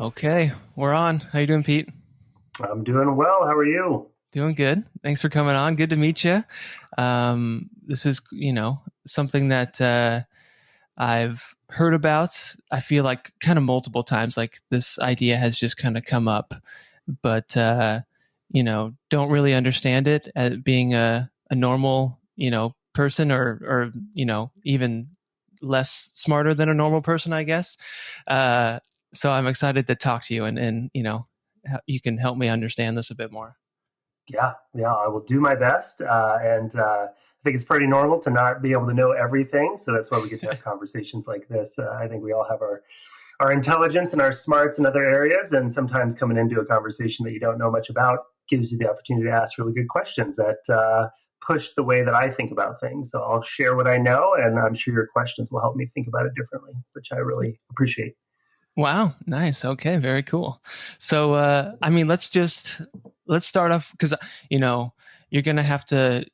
Okay, we're on. How you doing, Pete? I'm doing well. How are you? Doing good. Thanks for coming on. Good to meet you. This is, something that I've heard about. I feel like kind of multiple times, like this idea has just kind of come up, but don't really understand it as being a normal, person or even less smarter than a normal person, I guess. So I'm excited to talk to you and you can help me understand this a bit more. Yeah, I will do my best. And I think it's pretty normal to not be able to know everything. So that's why we get to have conversations like this. I think we all have our intelligence and our smarts in other areas. And sometimes coming into a conversation that you don't know much about gives you the opportunity to ask really good questions that push the way that I think about things. So I'll share what I know, and I'm sure your questions will help me think about it differently, which I really appreciate. Wow, nice. Okay, very cool. So, let's start off because you're gonna have to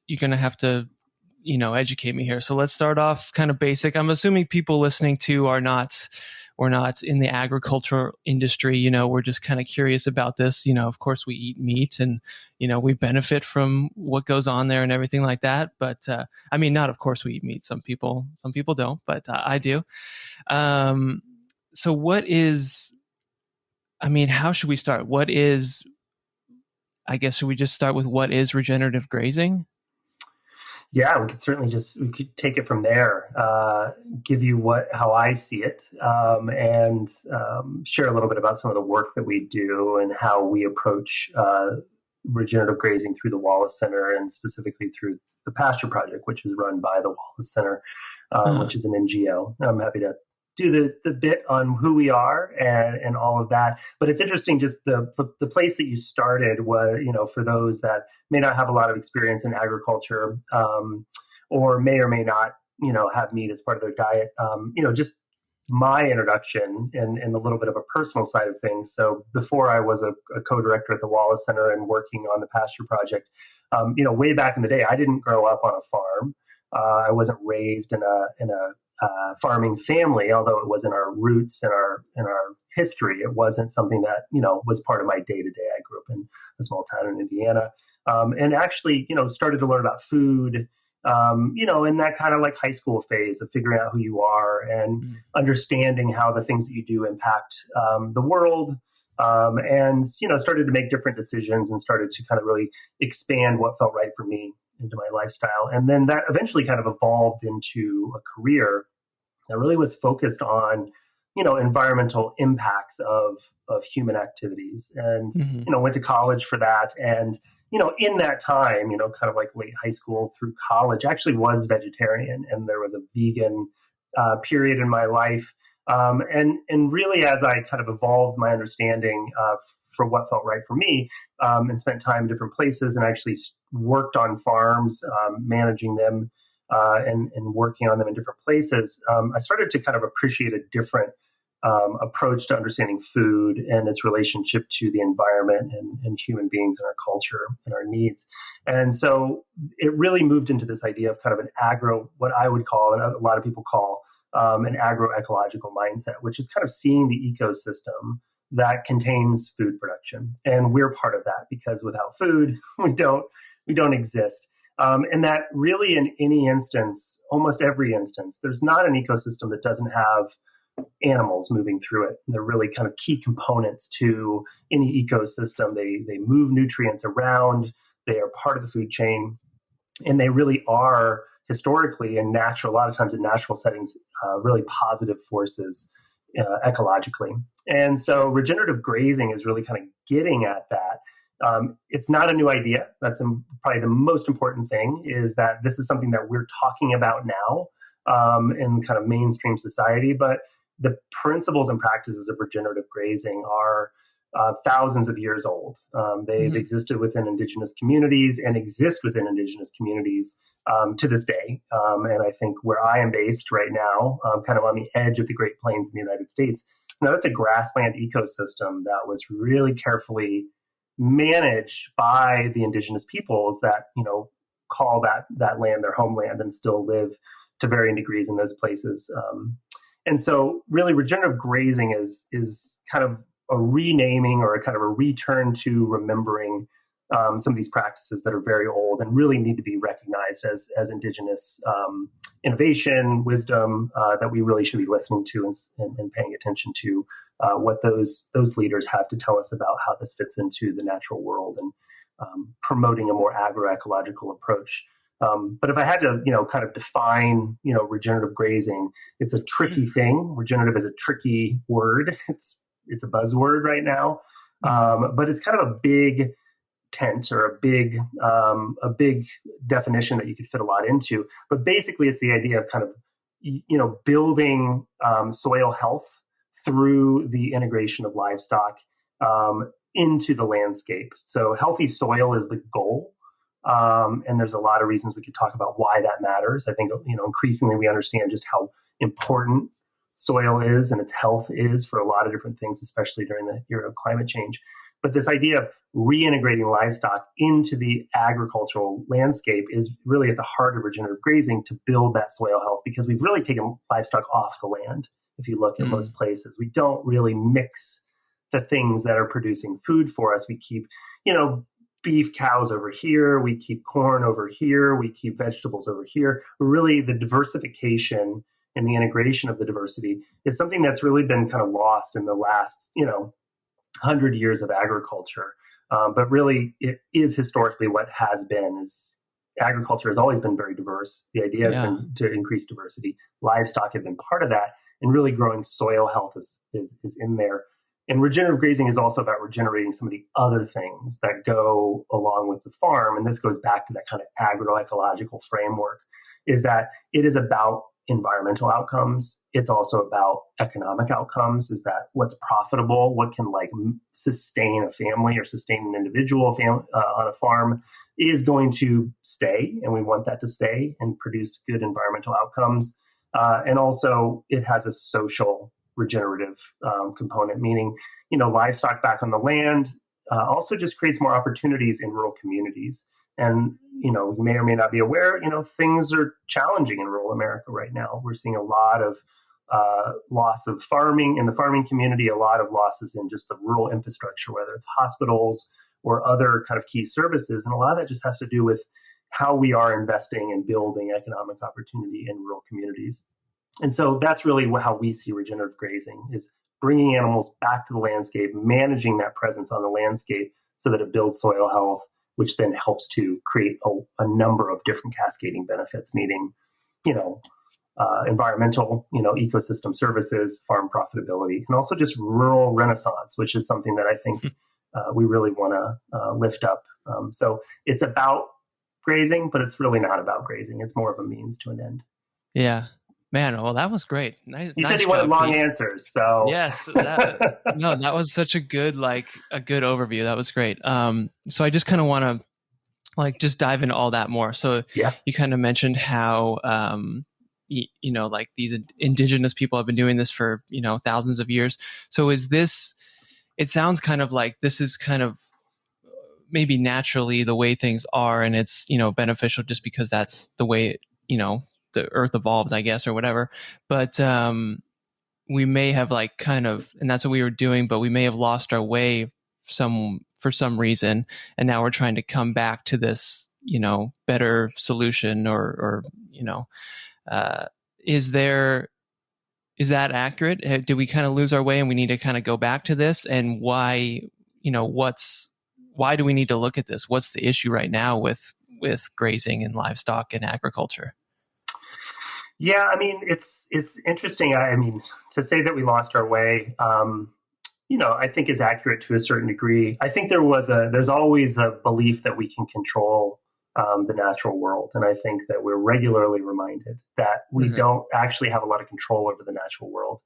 educate me here. So let's start off kind of basic. I'm assuming people listening to are not in the agriculture industry. We're just kind of curious about this. Of course, we eat meat, and we benefit from what goes on there and everything like that. But not of course we eat meat. Some people don't, but I do. So how should we start? Should we just start with what is regenerative grazing? Yeah, we could take it from there, give you how I see it, and share a little bit about some of the work that we do and how we approach regenerative grazing through the Wallace Center and specifically through the Pasture Project, which is run by the Wallace Center, which is an NGO. I'm happy to do the bit on who we are and all of that. But it's interesting, just the place that you started was, for those that may not have a lot of experience in agriculture, or may not, have meat as part of their diet. Just my introduction and a little bit of a personal side of things. So before I was a co-director at the Wallace Center and working on the Pasture Project, way back in the day, I didn't grow up on a farm. I wasn't raised in a farming family, although it was in our roots and our history. It wasn't something that was part of my day to day. I grew up in a small town in Indiana, and actually started to learn about food. In that kind of like high school phase of figuring out who you are and understanding how the things that you do impact the world. And started to make different decisions and started to kind of really expand what felt right for me into my lifestyle. And then that eventually kind of evolved into a career that really was focused on, environmental impacts of human activities. And, went to college for that. And, in that time, kind of like late high school through college, actually was vegetarian. And there was a vegan period in my life. And really, as I kind of evolved my understanding for what felt right for me, and spent time in different places and actually worked on farms, managing them and working on them in different places, I started to kind of appreciate a different approach to understanding food and its relationship to the environment and human beings and our culture and our needs. And so it really moved into this idea of kind of what I would call, and a lot of people call, an agroecological mindset, which is kind of seeing the ecosystem that contains food production. And we're part of that because without food, we don't exist. And that really in any instance, almost every instance, there's not an ecosystem that doesn't have animals moving through it. They're really kind of key components to any ecosystem. They move nutrients around. They are part of the food chain. And they really are historically and a lot of times in natural settings, really positive forces ecologically. And so regenerative grazing is really kind of getting at that. It's not a new idea. That's probably the most important thing, is that this is something that we're talking about now in kind of mainstream society. But the principles and practices of regenerative grazing are thousands of years old. They've existed within indigenous communities and exist within indigenous communities to this day. And I think where I am based right now, kind of on the edge of the Great Plains in the United States, that's a grassland ecosystem that was really carefully managed by the indigenous peoples that, call that land their homeland and still live to varying degrees in those places. And so really regenerative grazing is kind of a renaming or a kind of a return to remembering some of these practices that are very old and really need to be recognized as indigenous innovation, wisdom that we really should be listening to and paying attention to what those leaders have to tell us about how this fits into the natural world and promoting a more agroecological approach. But if I had to, kind of define, regenerative grazing, it's a tricky thing. Regenerative is a tricky word. It's a buzzword right now, but it's kind of a big tent or a big definition that you could fit a lot into. But basically, it's the idea of kind of, building soil health through the integration of livestock into the landscape. So healthy soil is the goal. And there's a lot of reasons we could talk about why that matters. I think, increasingly we understand just how important soil is and its health is for a lot of different things, especially during the era of climate change. But this idea of reintegrating livestock into the agricultural landscape is really at the heart of regenerative grazing to build that soil health, because we've really taken livestock off the land. If you look at most places, we don't really mix the things that are producing food for us. We keep, beef cows over here, we keep corn over here, we keep vegetables over here. Really, the diversification and the integration of the diversity is something that's really been kind of lost in the last, 100 years of agriculture. But really, it is historically what has been. Is agriculture has always been very diverse. The idea has been to increase diversity. Livestock have been part of that, and really growing soil health is in there. And regenerative grazing is also about regenerating some of the other things that go along with the farm. And this goes back to that kind of agroecological framework, is that it is about environmental outcomes. It's also about economic outcomes. Is that what's profitable, what can sustain a family or sustain an individual on a farm is going to stay. And we want that to stay and produce good environmental outcomes. And also it has a social regenerative component, meaning, livestock back on the land also just creates more opportunities in rural communities. And, you may or may not be aware, things are challenging in rural America right now. We're seeing a lot of loss of farming in the farming community, a lot of losses in just the rural infrastructure, whether it's hospitals or other kind of key services. And a lot of that just has to do with how we are investing and building economic opportunity in rural communities. And so that's really how we see regenerative grazing, is bringing animals back to the landscape, managing that presence on the landscape so that it builds soil health, which then helps to create a number of different cascading benefits, meaning, environmental, ecosystem services, farm profitability, and also just rural renaissance, which is something that I think we really want to lift up. So it's about grazing, but it's really not about grazing. It's more of a means to an end. Yeah. Man, well, that was great. You said you wanted long answers, so yes, that was such a good overview. That was great. So I just kind of want to just dive into all that more. So you kind of mentioned how these indigenous people have been doing this for thousands of years. So is this? It sounds kind of like this is kind of maybe naturally the way things are, and it's beneficial just because that's the way the earth evolved, I guess, or whatever. But we may have and that's what we were doing, but we may have lost our way for some reason. And now we're trying to come back to this, better solution or is that accurate? Did we kind of lose our way and we need to kind of go back to this? And why, why do we need to look at this? What's the issue right now with grazing and livestock and agriculture? Yeah, I mean, it's interesting. I mean, to say that we lost our way, I think is accurate to a certain degree. I think there's always a belief that we can control the natural world. And I think that we're regularly reminded that we don't actually have a lot of control over the natural world.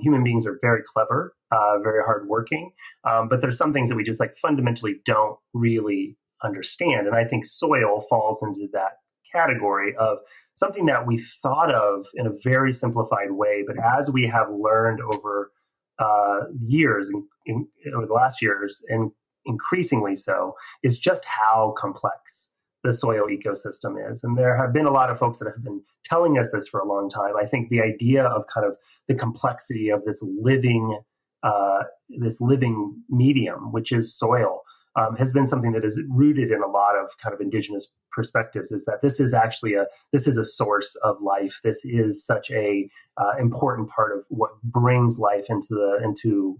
Human beings are very clever, very hardworking, but there's some things that we just fundamentally don't really understand. And I think soil falls into that category of something that we thought of in a very simplified way, but as we have learned over years, over the last years, and increasingly so, is just how complex the soil ecosystem is. And there have been a lot of folks that have been telling us this for a long time. I think the idea of kind of the complexity of this living this living medium, which is soil, has been something that is rooted in a lot of kind of indigenous perspectives. Is that this is actually this is a source of life. This is such a important part of what brings life into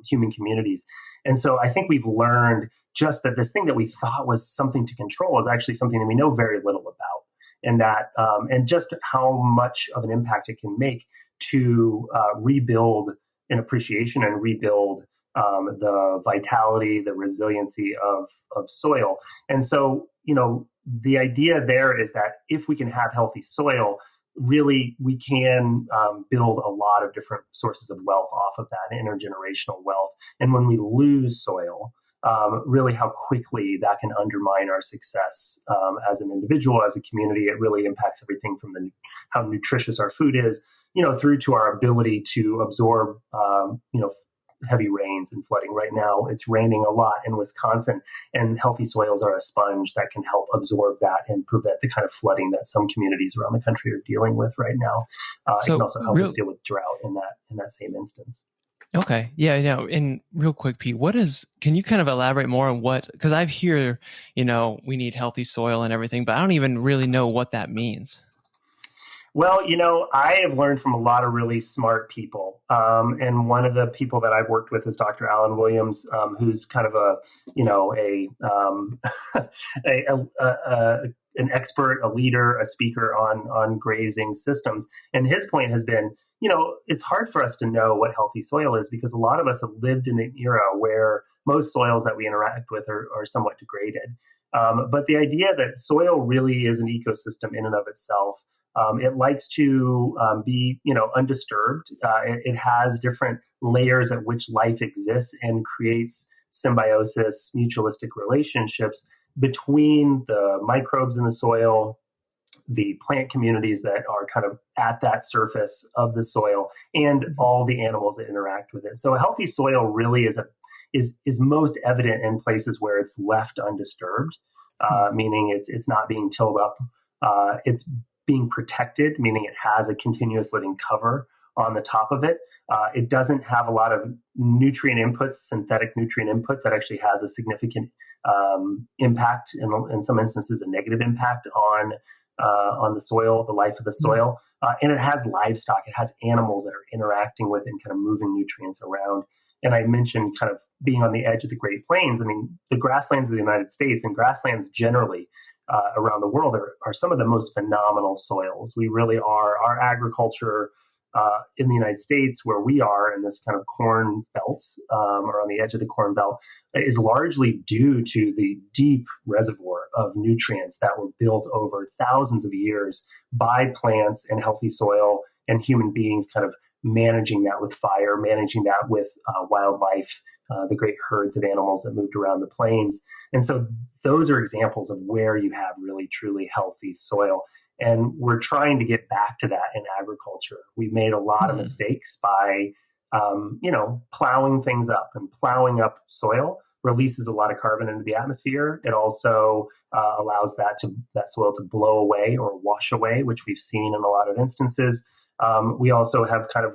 human communities. And so I think we've learned just that this thing that we thought was something to control is actually something that we know very little about, and that and just how much of an impact it can make to rebuild an appreciation and rebuild the vitality, the resiliency of soil. And so, the idea there is that if we can have healthy soil, really we can build a lot of different sources of wealth off of that, intergenerational wealth. And when we lose soil, really how quickly that can undermine our success as an individual, as a community. It really impacts everything from how nutritious our food is, through to our ability to absorb, heavy rains and flooding. Right now, it's raining a lot in Wisconsin, and healthy soils are a sponge that can help absorb that and prevent the kind of flooding that some communities around the country are dealing with right now. It can also help us deal with drought in that same instance. Okay. Yeah. And real quick, Pete, can you kind of elaborate more on because I hear, we need healthy soil and everything, but I don't even really know what that means. Well, I have learned from a lot of really smart people. And one of the people that I've worked with is Dr. Alan Williams, who's kind of an expert, a leader, a speaker on grazing systems. And his point has been, it's hard for us to know what healthy soil is because a lot of us have lived in an era where most soils that we interact with are somewhat degraded. But the idea that soil really is an ecosystem in and of itself. It likes to be, undisturbed. It has different layers at which life exists and creates symbiosis, mutualistic relationships between the microbes in the soil, the plant communities that are kind of at that surface of the soil, and all the animals that interact with it. So a healthy soil really is most evident in places where it's left undisturbed, meaning it's not being tilled up. It's being protected, meaning it has a continuous living cover on the top of it. It doesn't have a lot of nutrient inputs, synthetic nutrient inputs that actually has a significant impact, in some instances, a negative impact on the soil, the life of the soil. And it has livestock. It has animals that are interacting with it and kind of moving nutrients around. And I mentioned kind of being on the edge of the Great Plains. I mean, the grasslands of the United States and grasslands generally around the world are some of the most phenomenal soils. We really are. Our agriculture in the United States, where we are in this kind of corn belt, or on the edge of the corn belt, is largely due to the deep reservoir of nutrients that were built over thousands of years by plants and healthy soil and human beings kind of managing that with fire, managing that with wildlife, the great herds of animals that moved around the plains. And so those are examples of where you have really, truly healthy soil. And we're trying to get back to that in agriculture. We made a lot of mistakes by, plowing things up, and plowing up soil releases a lot of carbon into the atmosphere. It also allows that soil to blow away or wash away, which we've seen in a lot of instances. We also have kind of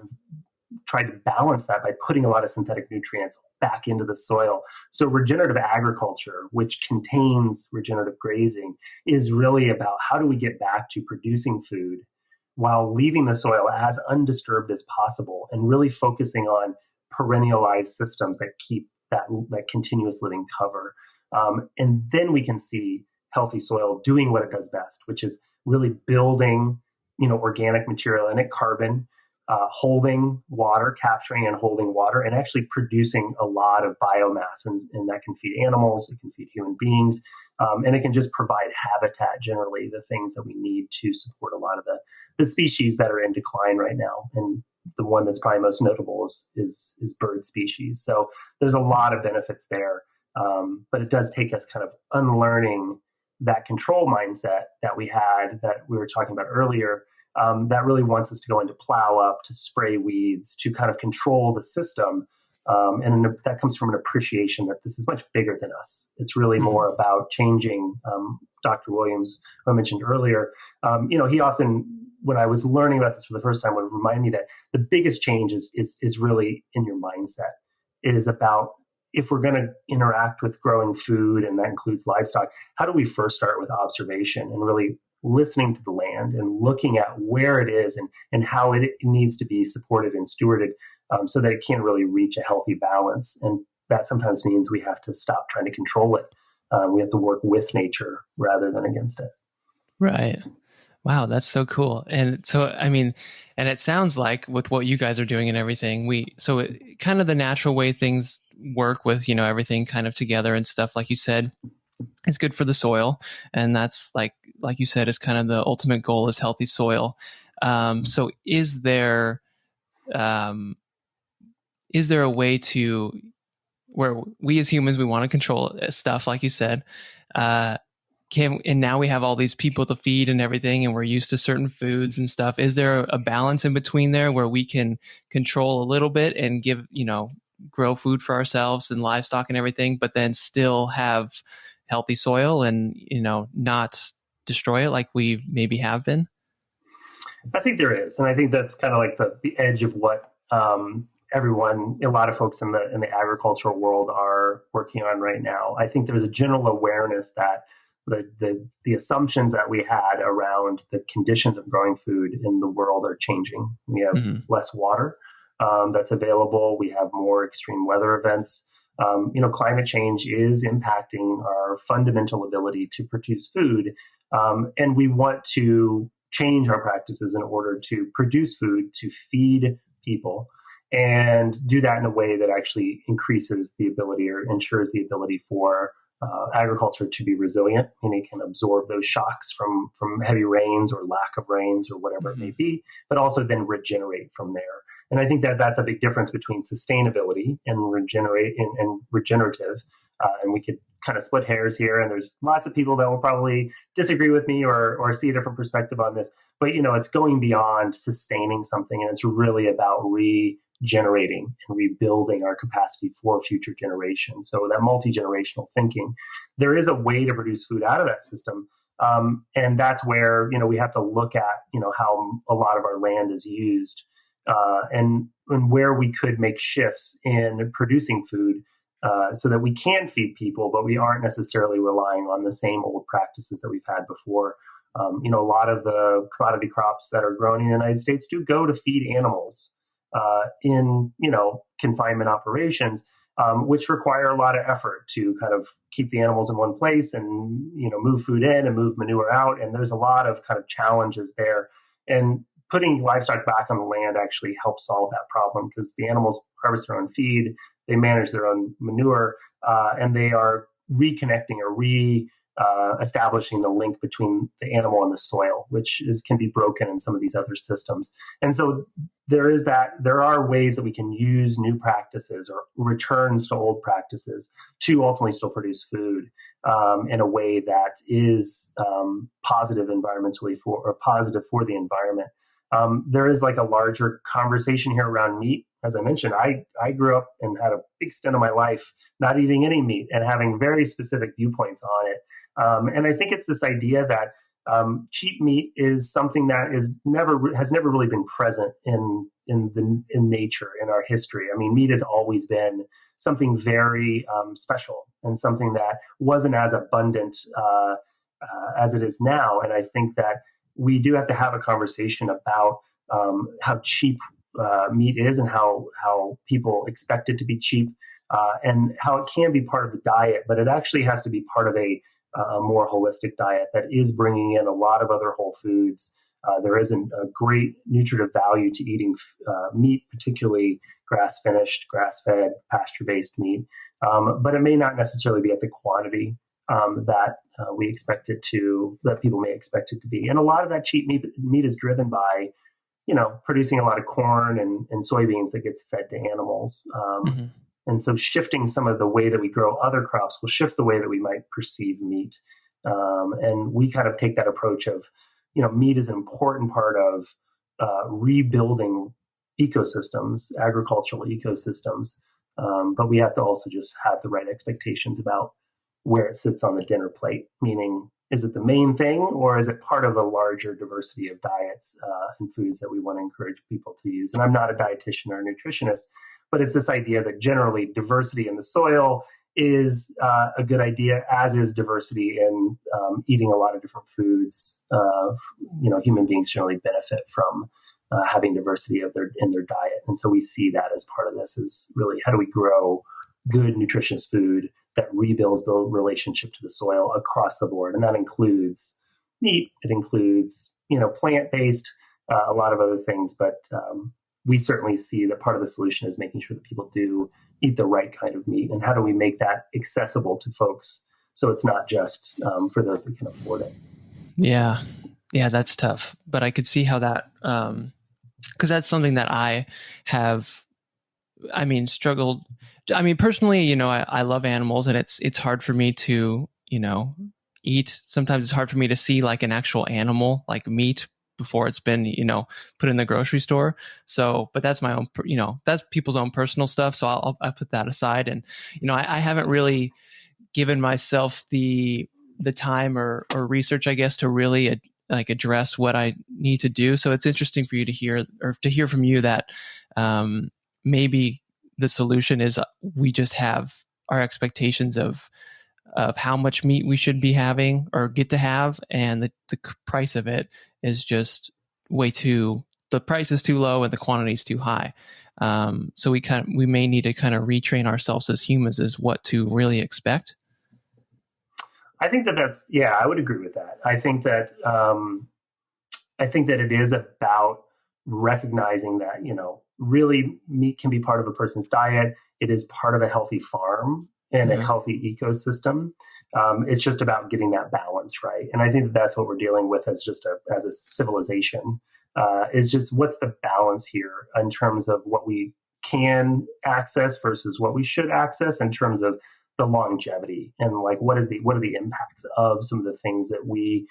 tried to balance that by putting a lot of synthetic nutrients back into the soil. So regenerative agriculture, which contains regenerative grazing, is really about how do we get back to producing food while leaving the soil as undisturbed as possible and really focusing on perennialized systems that keep that continuous living cover. And then we can see healthy soil doing what it does best, which is really building, organic material in it, carbon, holding water, capturing and holding water, and actually producing a lot of biomass. And that can feed animals, it can feed human beings, and it can just provide habitat, generally, the things that we need to support a lot of the species that are in decline right now. And the one that's probably most notable is bird species. So there's a lot of benefits there, but it does take us kind of unlearning that control mindset that we were talking about earlier, that really wants us to go into plow up, to spray weeds, to kind of control the system, That comes from an appreciation that this is much bigger than us. It's really more about changing. Dr. Williams, who I mentioned earlier, he often, when I was learning about this for the first time, would remind me that the biggest change is really in your mindset. It is about, if we're going to interact with growing food, and that includes livestock, how do we first start with observation and really listening to the land and looking at where it is and how it needs to be supported and stewarded, so that it can really reach a healthy balance. And that sometimes means we have to stop trying to control it. We have to work with nature rather than against it. Right. Wow, that's so cool. And so, I mean, and it sounds like with what you guys are doing and everything, kind of the natural way things work with, everything kind of together and stuff, like you said, is good for the soil. And that's like you said, is kind of the ultimate goal, is healthy soil. So is there a way to, where we as humans, we want to control stuff, like you said, and now we have all these people to feed and everything, and we're used to certain foods and stuff. Is there a balance in between there where we can control a little bit and grow food for ourselves and livestock and everything, but then still have healthy soil and, not destroy it like we maybe have been? I think there is. And I think that's kind of like the edge of what a lot of folks in the agricultural world are working on right now. I think there's a general awareness that the assumptions that we had around the conditions of growing food in the world are changing. We have less water that's available. We have more extreme weather events. Climate change is impacting our fundamental ability to produce food. And we want to change our practices in order to produce food to feed people, and do that in a way that actually increases the ability, or ensures the ability, for agriculture to be resilient, and it can absorb those shocks from heavy rains or lack of rains or whatever it may be, but also then regenerate from there. And I think that that's a big difference between sustainability and regenerative. And we could kind of split hairs here, and there's lots of people that will probably disagree with me or see a different perspective on this. But, it's going beyond sustaining something, and it's really about regenerating and rebuilding our capacity for future generations. So that multi-generational thinking, there is a way to produce food out of that system. And that's where, we have to look at, how a lot of our land is used, and where we could make shifts in producing food, so that we can feed people, but we aren't necessarily relying on the same old practices that we've had before. A lot of the commodity crops that are grown in the United States do go to feed animals in confinement operations, which require a lot of effort to kind of keep the animals in one place and move food in and move manure out. And there's a lot of kind of challenges there. And putting livestock back on the land actually helps solve that problem, because the animals harvest their own feed, they manage their own manure, and they are reconnecting or establishing the link between the animal and the soil, which can be broken in some of these other systems. And so there are ways that we can use new practices or returns to old practices to ultimately still produce food in a way that is positive environmentally positive for the environment. There is like a larger conversation here around meat. As I mentioned, I grew up and had a big stint of my life not eating any meat and having very specific viewpoints on it. And I think it's this idea that cheap meat is something that has never really been present in nature, in our history. I mean, meat has always been something very special, and something that wasn't as abundant as it is now. And I think that we do have to have a conversation about how cheap meat is, and how people expect it to be cheap, and how it can be part of the diet, but it actually has to be part of a more holistic diet that is bringing in a lot of other whole foods. There isn't a great nutritive value to eating meat, particularly grass-finished, grass-fed, pasture-based meat, but it may not necessarily be at the quantity that we expect it to, that people may expect it to be. And a lot of that cheap meat is driven by, producing a lot of corn and soybeans that gets fed to animals. And so shifting some of the way that we grow other crops will shift the way that we might perceive meat. And we kind of take that approach of, meat is an important part of rebuilding ecosystems, agricultural ecosystems, But we have to also just have the right expectations about where it sits on the dinner plate, meaning, is it the main thing, or is it part of a larger diversity of diets and foods that we want to encourage people to use? And I'm not a dietitian or a nutritionist, but it's this idea that generally diversity in the soil is a good idea, as is diversity in eating a lot of different foods. Human beings generally benefit from having diversity in their diet. And so we see that as part of this, is really how do we grow good, nutritious food that rebuilds the relationship to the soil across the board. And that includes meat, it includes, plant-based, a lot of other things. But we certainly see that part of the solution is making sure that people do eat the right kind of meat. And how do we make that accessible to folks so it's not just for those that can afford it? Yeah. Yeah, that's tough. But I could see how that, because that's something that I have, struggled. Personally, I love animals, and it's hard for me to, eat. Sometimes it's hard for me to see like an actual animal, like meat, before it's been, put in the grocery store. So, but that's my own, that's people's own personal stuff. So I'll put that aside. And, I haven't really given myself the time or research, I guess, to really address what I need to do. So it's interesting for you to hear from you that maybe the solution is we just have our expectations of how much meat we should be having or get to have, and the price of it is just the price is too low and the quantity is too high. So we may need to kind of retrain ourselves as humans as what to really expect. I think I would agree with that. I think that it is about recognizing that, really meat can be part of a person's diet. It is part of a healthy farm and a healthy ecosystem. It's just about getting that balance right. And I think that that's what we're dealing with as a civilization, is just what's the balance here in terms of what we can access versus what we should access in terms of the longevity, and like what are the impacts of some of the things that we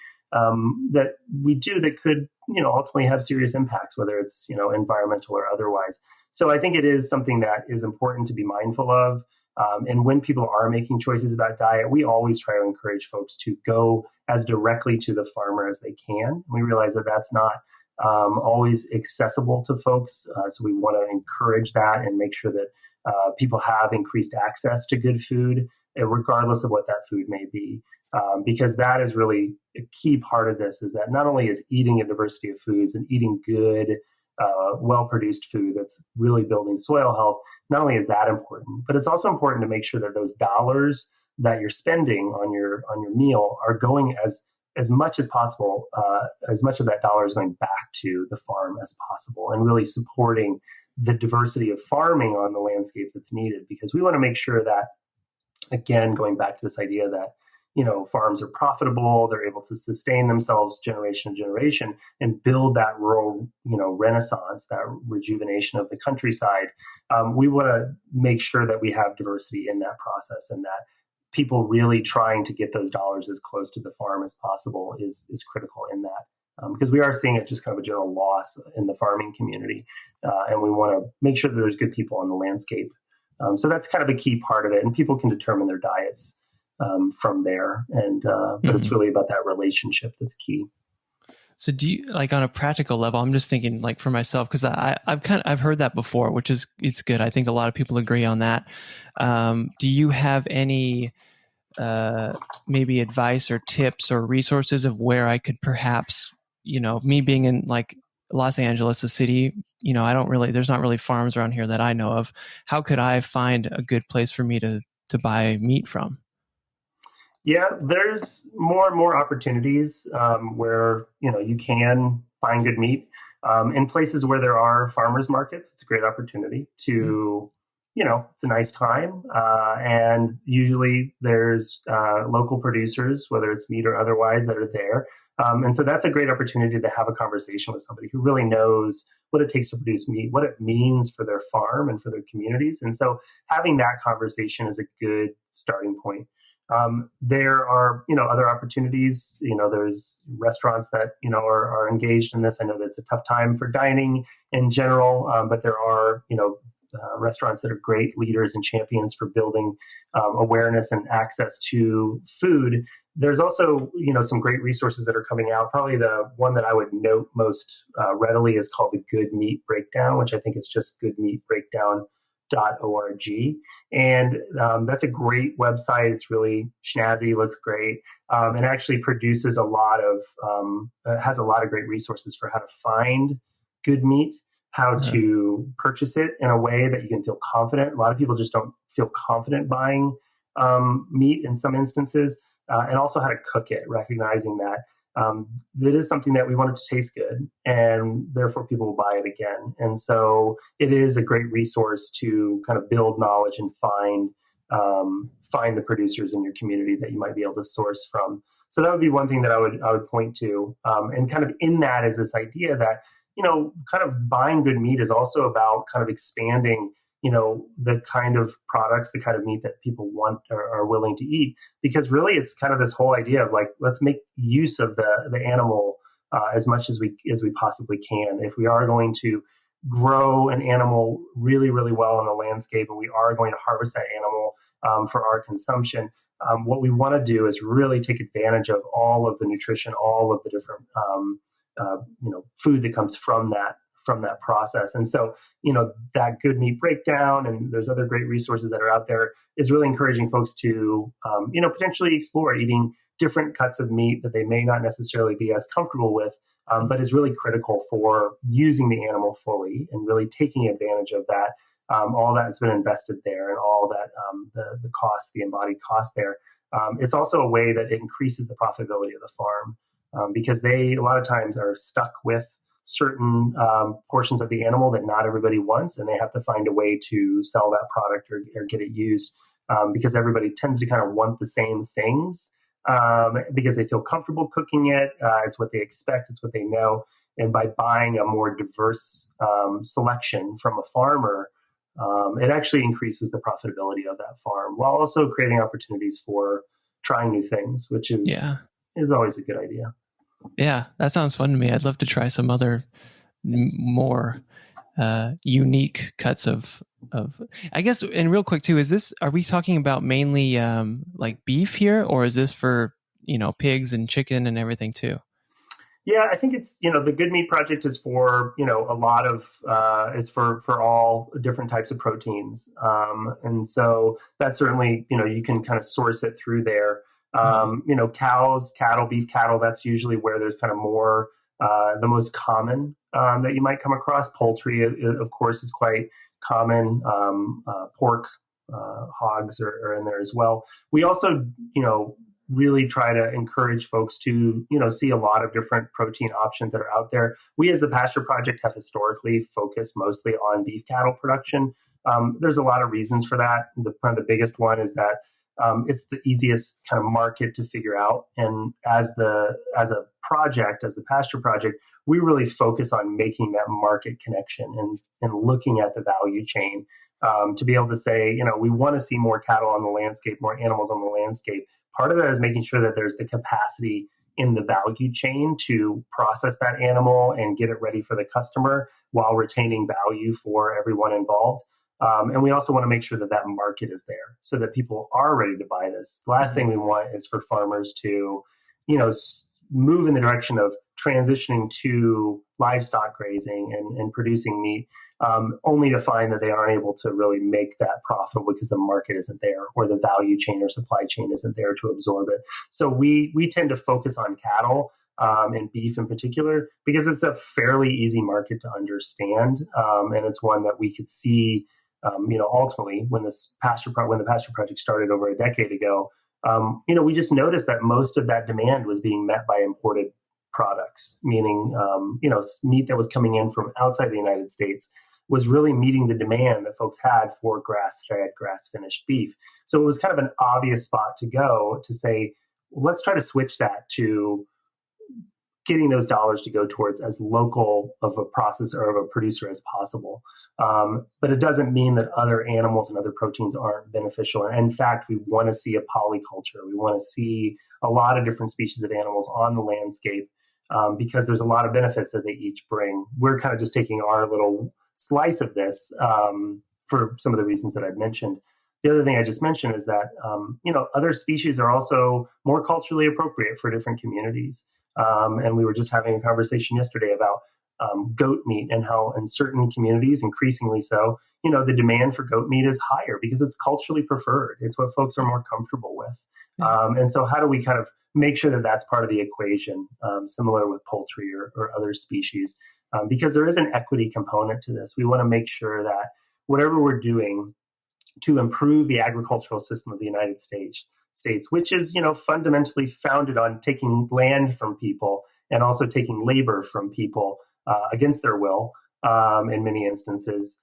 do that could ultimately have serious impacts, whether it's environmental or otherwise. So I think it is something that is important to be mindful of. And when people are making choices about diet, we always try to encourage folks to go as directly to the farmer as they can. We realize that that's not always accessible to folks. So we want to encourage that and make sure that people have increased access to good food, regardless of what that food may be. Because that is really a key part of this, is that not only is eating a diversity of foods and eating good, well-produced food that's really building soil health, not only is that important, but it's also important to make sure that those dollars that you're spending on your meal are going as much as possible, as much of that dollar is going back to the farm as possible, and really supporting the diversity of farming on the landscape that's needed. Because we want to make sure that, again, going back to this idea that farms are profitable, they're able to sustain themselves generation to generation and build that rural, renaissance, that rejuvenation of the countryside. We want to make sure that we have diversity in that process, and that people really trying to get those dollars as close to the farm as possible is critical in that. Because we are seeing it just kind of a general loss in the farming community. And we want to make sure that there's good people on the landscape. So that's kind of a key part of it. And people can determine their diets from there. And but it's really about that relationship that's key. So do you, like, on a practical level, I'm just thinking, like, for myself, because I've heard that before, which is, it's good. I think a lot of people agree on that. Do you have any maybe advice or tips or resources of where I could perhaps, me being in like Los Angeles, a city, there's not really farms around here that I know of. How could I find a good place for me to buy meat from? Yeah, there's more and more opportunities where you can find good meat in places where there are farmers markets. It's a great opportunity to, it's a nice time, and usually there's local producers, whether it's meat or otherwise, that are there. And so that's a great opportunity to have a conversation with somebody who really knows what it takes to produce meat, what it means for their farm and for their communities. And so having that conversation is a good starting point. There are, other opportunities. There's restaurants that, are engaged in this. I know that it's a tough time for dining in general, but there are, restaurants that are great leaders and champions for building awareness and access to food. There's also, some great resources that are coming out. Probably the one that I would note most readily is called the Good Meat Breakdown, which I think is just goodmeatbreakdown.org. And that's a great website. It's really snazzy, looks great. And actually produces has a lot of great resources for how to find good meat, how to purchase it in a way that you can feel confident. A lot of people just don't feel confident buying meat in some instances, and also how to cook it, recognizing that it is something that we want it to taste good, and therefore people will buy it again. And so it is a great resource to kind of build knowledge and find the producers in your community that you might be able to source from. So that would be one thing that I would point to. And kind of in that is this idea that, kind of buying good meat is also about kind of expanding, the kind of products, the kind of meat that people want or are willing to eat. Because really it's kind of this whole idea of like, let's make use of the animal as much as we possibly can. If we are going to grow an animal really, really well in the landscape, and we are going to harvest that animal for our consumption, what we want to do is really take advantage of all of the nutrition, all of the different food that comes from that process. And so, that Good Meat Breakdown, and there's other great resources that are out there, is really encouraging folks to, potentially explore eating different cuts of meat that they may not necessarily be as comfortable with, but is really critical for using the animal fully and really taking advantage of that. All that's been invested there, and all that the cost, the embodied cost there. It's also a way that it increases the profitability of the farm, because they a lot of times are stuck with certain portions of the animal that not everybody wants, and they have to find a way to sell that product or get it used, because everybody tends to kind of want the same things, because they feel comfortable cooking it. It's what they expect. It's what they know. And by buying a more diverse selection from a farmer, it actually increases the profitability of that farm, while also creating opportunities for trying new things, which is always a good idea. Yeah, that sounds fun to me. I'd love to try some other more unique cuts of. I guess, and real quick too, are we talking about mainly like beef here, or is this for pigs and chicken and everything too? Yeah, I think it's, the Good Meat Project is for, a lot of, is for all different types of proteins. And so that's certainly, you can kind of source it through there. Cows, cattle, beef cattle, that's usually where there's kind of more, the most common that you might come across. Poultry, of course, is quite common. Pork, hogs are in there as well. We also, really try to encourage folks to, see a lot of different protein options that are out there. We as the Pasture Project have historically focused mostly on beef cattle production. There's a lot of reasons for that. One of the biggest one is that it's the easiest kind of market to figure out. And as a project, as the Pasture Project, we really focus on making that market connection and looking at the value chain to be able to say, we want to see more cattle on the landscape, more animals on the landscape. Part of that is making sure that there's the capacity in the value chain to process that animal and get it ready for the customer while retaining value for everyone involved. And we also want to make sure that that market is there so that people are ready to buy this. The last thing we want is for farmers to, move in the direction of transitioning to livestock grazing and producing meat, only to find that they aren't able to really make that profitable because the market isn't there, or the value chain or supply chain isn't there to absorb it. So we tend to focus on cattle and beef in particular, because it's a fairly easy market to understand, and it's one that we could see, ultimately when the Pasture Project started over a decade ago. We just noticed that most of that demand was being met by imported products, meaning, meat that was coming in from outside the United States was really meeting the demand that folks had for grass-fed, grass-finished beef. So it was kind of an obvious spot to go to say, let's try to switch that to getting those dollars to go towards as local of a processor or of a producer as possible. But it doesn't mean that other animals and other proteins aren't beneficial. And in fact, we want to see a polyculture. We want to see a lot of different species of animals on the landscape, because there's a lot of benefits that they each bring. We're kind of just taking our little slice of this for some of the reasons that I've mentioned. The other thing I just mentioned is that, other species are also more culturally appropriate for different communities. And we were just having a conversation yesterday about goat meat and how in certain communities, increasingly so, the demand for goat meat is higher because it's culturally preferred. It's what folks are more comfortable with. And so how do we kind of make sure that that's part of the equation, similar with poultry or other species? Because there is an equity component to this. We want to make sure that whatever we're doing to improve the agricultural system of the United States, which is, fundamentally founded on taking land from people and also taking labor from people against their will in many instances,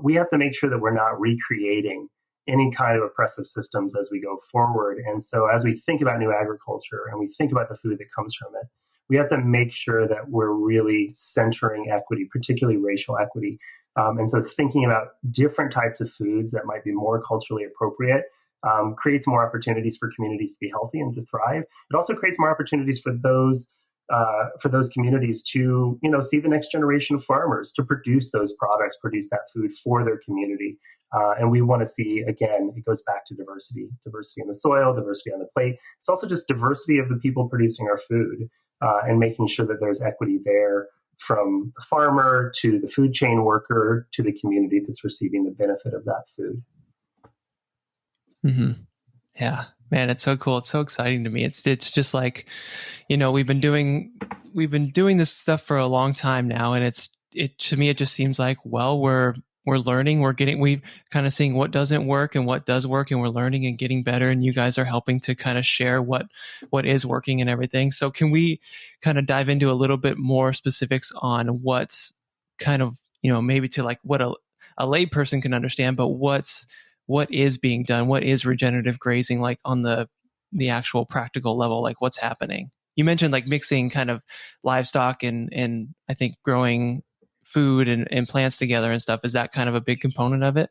we have to make sure that we're not recreating any kind of oppressive systems as we go forward. And so as we think about new agriculture and we think about the food that comes from it, we have to make sure that we're really centering equity, particularly racial equity. And so thinking about different types of foods that might be more culturally appropriate creates more opportunities for communities to be healthy and to thrive. It also creates more opportunities for those communities to, see the next generation of farmers to produce those products, produce that food for their community. And we want to see, again, it goes back to diversity in the soil, diversity on the plate. It's also just diversity of the people producing our food and making sure that there's equity there, from the farmer to the food chain worker to the community that's receiving the benefit of that food. Mm-hmm. Yeah, man, it's so cool. It's so exciting to me. It's just like, we've been doing this stuff for a long time now, and to me it just seems like, well, we're learning, we kind of seeing what doesn't work and what does work, and we're learning and getting better, and you guys are helping to kind of share what is working and everything. So can we kind of dive into a little bit more specifics on what's kind of, maybe to like what a lay person can understand, but what is being done? What is regenerative grazing like on the actual practical level? Like what's happening? You mentioned like mixing kind of livestock and I think growing food and plants together and stuff. Is that kind of a big component of it?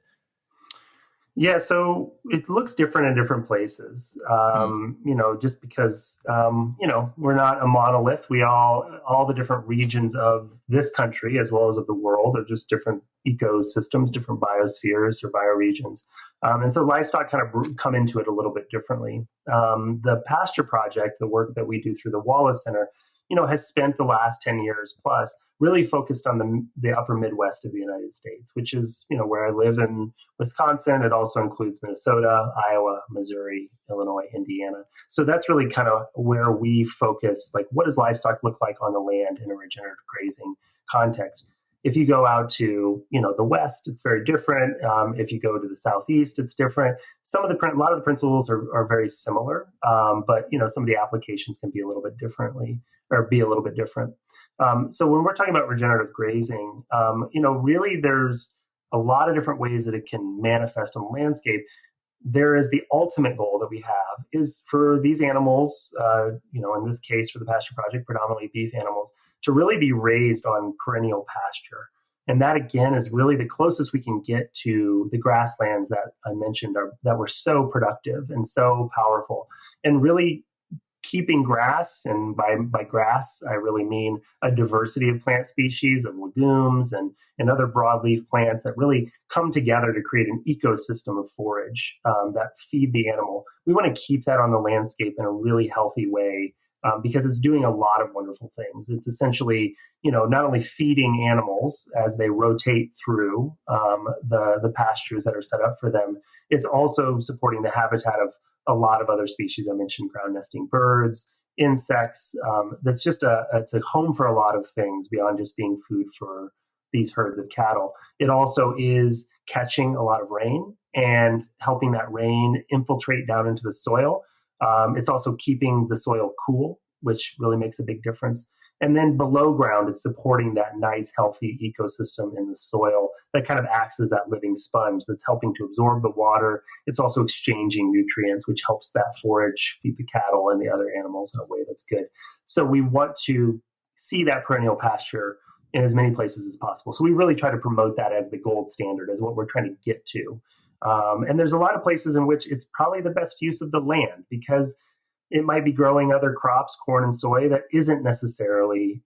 Yeah, so it looks different in different places, just because, we're not a monolith. All the different regions of this country, as well as of the world, are just different ecosystems, different biospheres or bioregions. And so livestock kind of come into it a little bit differently. The Pasture Project, the work that we do through the Wallace Center, has spent the last 10 years plus really focused on the upper Midwest of the United States, which is, where I live in Wisconsin. It also includes Minnesota, Iowa, Missouri, Illinois, Indiana. So that's really kind of where we focus, like what does livestock look like on the land in a regenerative grazing context? If you go out to, the West, it's very different. If you go to the Southeast, it's different. A lot of the principles are very similar, but, some of the applications can be a little bit different. So when we're talking about regenerative grazing, really there's a lot of different ways that it can manifest on the landscape. There is the ultimate goal that we have is for these animals, in this case for the Pasture Project, predominantly beef animals, to really be raised on perennial pasture. And that, again, is really the closest we can get to the grasslands that I mentioned that were so productive and so powerful. And really keeping grass, and by grass, I really mean a diversity of plant species, of legumes and other broadleaf plants that really come together to create an ecosystem of forage that feed the animal. We want to keep that on the landscape in a really healthy way because it's doing a lot of wonderful things. It's essentially, not only feeding animals as they rotate through the pastures that are set up for them, it's also supporting the habitat of a lot of other species. I mentioned ground nesting birds, insects. That's just it's a home for a lot of things beyond just being food for these herds of cattle. It also is catching a lot of rain and helping that rain infiltrate down into the soil. It's also keeping the soil cool, which really makes a big difference. And then below ground, it's supporting that nice, healthy ecosystem in the soil that kind of acts as that living sponge that's helping to absorb the water. It's also exchanging nutrients, which helps that forage feed the cattle and the other animals in a way that's good. So we want to see that perennial pasture in as many places as possible. So we really try to promote that as the gold standard, as what we're trying to get to. And there's a lot of places in which it's probably the best use of the land because it might be growing other crops, corn and soy, that isn't necessarily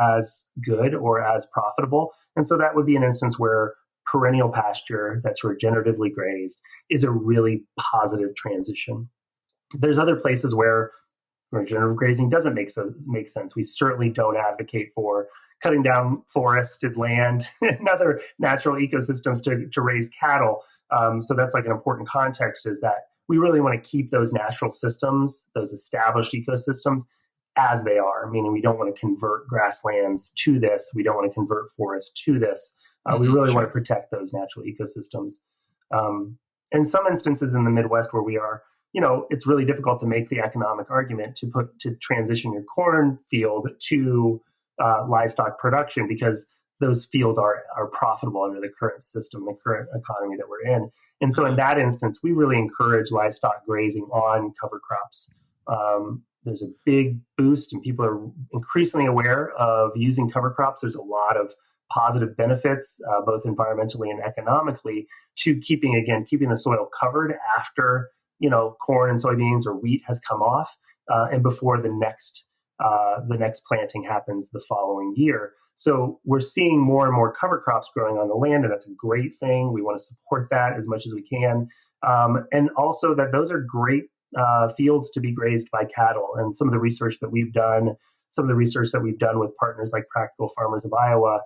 as good or as profitable. And so that would be an instance where perennial pasture that's regeneratively grazed is a really positive transition. There's other places where regenerative grazing doesn't make sense. We certainly don't advocate for cutting down forested land and other natural ecosystems to raise cattle. So that's like an important context, is that we really want to keep those natural systems, those established ecosystems, as they are, meaning we don't want to convert grasslands to this. We don't want to convert forests to this. We really want to protect those natural ecosystems. In some instances in the Midwest where we are, it's really difficult to make the economic argument to transition your cornfield to livestock production, because those fields are profitable under the current system, the current economy that we're in. And so in that instance, we really encourage livestock grazing on cover crops. There's a big boost, and people are increasingly aware of using cover crops. There's a lot of positive benefits, both environmentally and economically, to keeping the soil covered after corn and soybeans or wheat has come off, and before the next planting happens the following year. So we're seeing more and more cover crops growing on the land, and that's a great thing. We want to support that as much as we can, and also that those are great fields to be grazed by cattle. And some of the research that we've done with partners like Practical Farmers of Iowa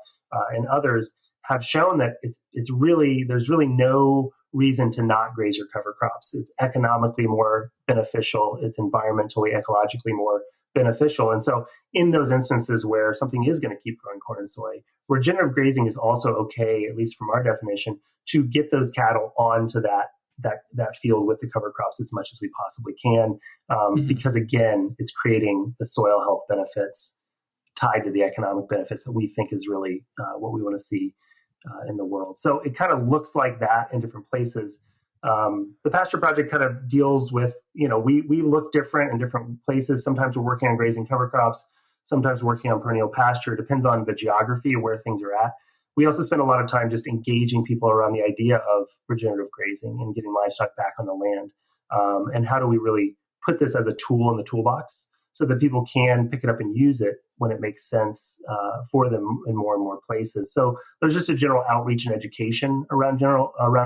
and others have shown that there's really no reason to not graze your cover crops. It's economically more beneficial. It's environmentally, ecologically more beneficial. And so in those instances where something is going to keep growing corn and soy, regenerative grazing is also okay, at least from our definition, to get those cattle onto that field with the cover crops as much as we possibly can, because again, it's creating the soil health benefits tied to the economic benefits that we think is really what we want to see in the world. So it kind of looks like that in different places. The Pasture Project kind of deals with, we look different in different places. Sometimes we're working on grazing cover crops, sometimes working on perennial pasture. It depends on the geography of where things are at. We also spend a lot of time just engaging people around the idea of regenerative grazing and getting livestock back on the land. And how do we really put this as a tool in the toolbox so that people can pick it up and use it when it makes sense for them in more and more places. So there's just a general outreach and education around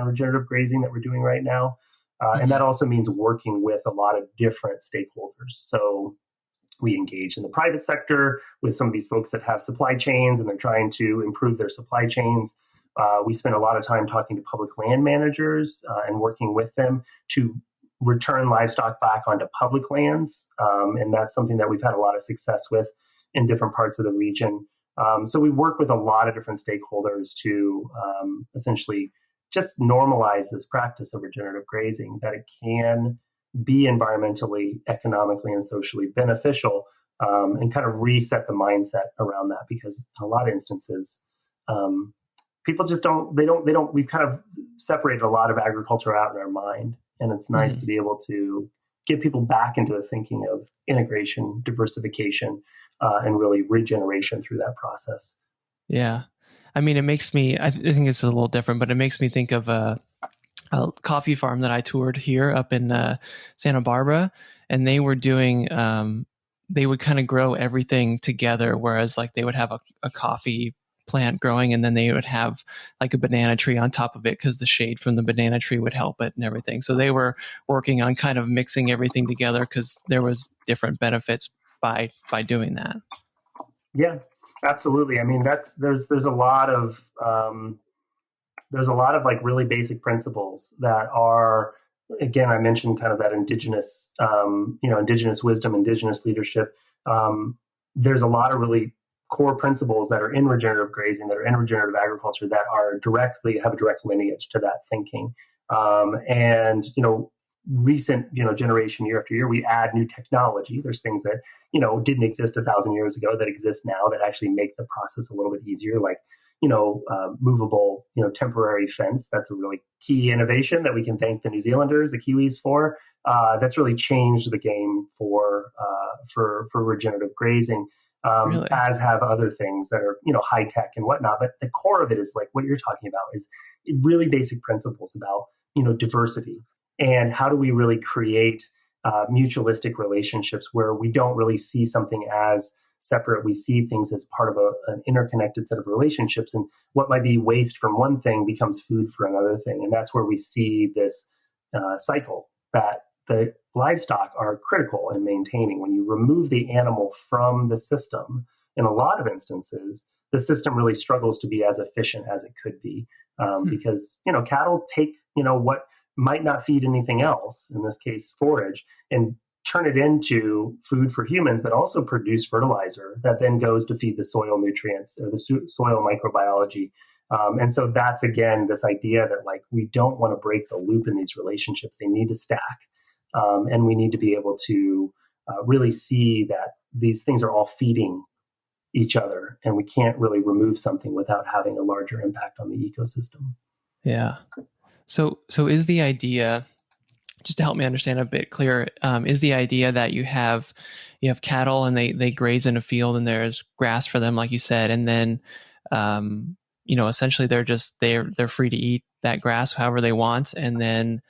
regenerative grazing that we're doing right now. And that also means working with a lot of different stakeholders. So we engage in the private sector with some of these folks that have supply chains and they're trying to improve their supply chains. We spend a lot of time talking to public land managers and working with them to return livestock back onto public lands. And that's something that we've had a lot of success with in different parts of the region. So we work with a lot of different stakeholders to essentially just normalize this practice of regenerative grazing, that it can be environmentally, economically, and socially beneficial, and kind of reset the mindset around that. Because in a lot of instances, people just we've kind of separated a lot of agriculture out in our mind. And it's nice to be able to get people back into a thinking of integration, diversification, and really regeneration through that process. Yeah. I mean, I think it's a little different, but it makes me think of a coffee farm that I toured here up in Santa Barbara, and they were doing, they would kind of grow everything together, whereas like they would have a coffee plant growing and then they would have like a banana tree on top of it because the shade from the banana tree would help it and everything. So they were working on kind of mixing everything together because there was different benefits by doing that. Yeah, absolutely. I mean, there's a lot of like really basic principles that are, again, I mentioned kind of that indigenous wisdom, indigenous leadership. There's a lot of really core principles that are in regenerative grazing, that are in regenerative agriculture, that are have a direct lineage to that thinking. And recent generation, year after year, we add new technology. There's things that didn't exist 1,000 years ago that exist now that actually make the process a little bit easier, like movable temporary fence. That's a really key innovation that we can thank the New Zealanders, the Kiwis, for. That's really changed the game for regenerative grazing. Really? As have other things that are, high tech and whatnot. But the core of it is like what you're talking about, is really basic principles about, diversity, and how do we really create mutualistic relationships where we don't really see something as separate. We see things as part of an interconnected set of relationships, and what might be waste from one thing becomes food for another thing. And that's where we see this cycle that the livestock are critical in maintaining. When you remove the animal from the system, in a lot of instances, the system really struggles to be as efficient as it could be, because cattle take what might not feed anything else, in this case forage, and turn it into food for humans, but also produce fertilizer that then goes to feed the soil nutrients or the soil microbiology. And so that's, again, this idea that we don't want to break the loop in these relationships. They need to stack. And we need to be able to really see that these things are all feeding each other, and we can't really remove something without having a larger impact on the ecosystem. Yeah. So is the idea, just to help me understand a bit clearer, is the idea that you have cattle and they graze in a field and there's grass for them, like you said, and then essentially they're free to eat that grass however they want, and then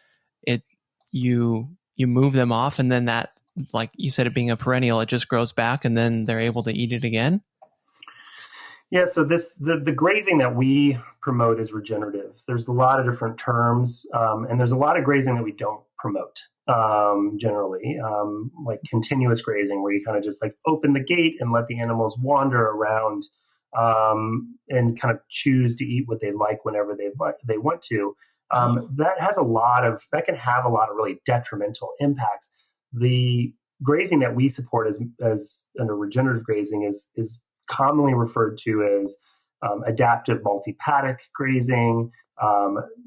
you move them off, and then that, like you said, it being a perennial, it just grows back and then they're able to eat it again? Yeah, so the grazing that we promote is regenerative. There's a lot of different terms, and there's a lot of grazing that we don't promote generally, like continuous grazing, where you kind of just open the gate and let the animals wander around and kind of choose to eat what they like whenever they want to. That can have a lot of really detrimental impacts. The grazing that we support as under regenerative grazing is commonly referred to as adaptive multi-paddock grazing.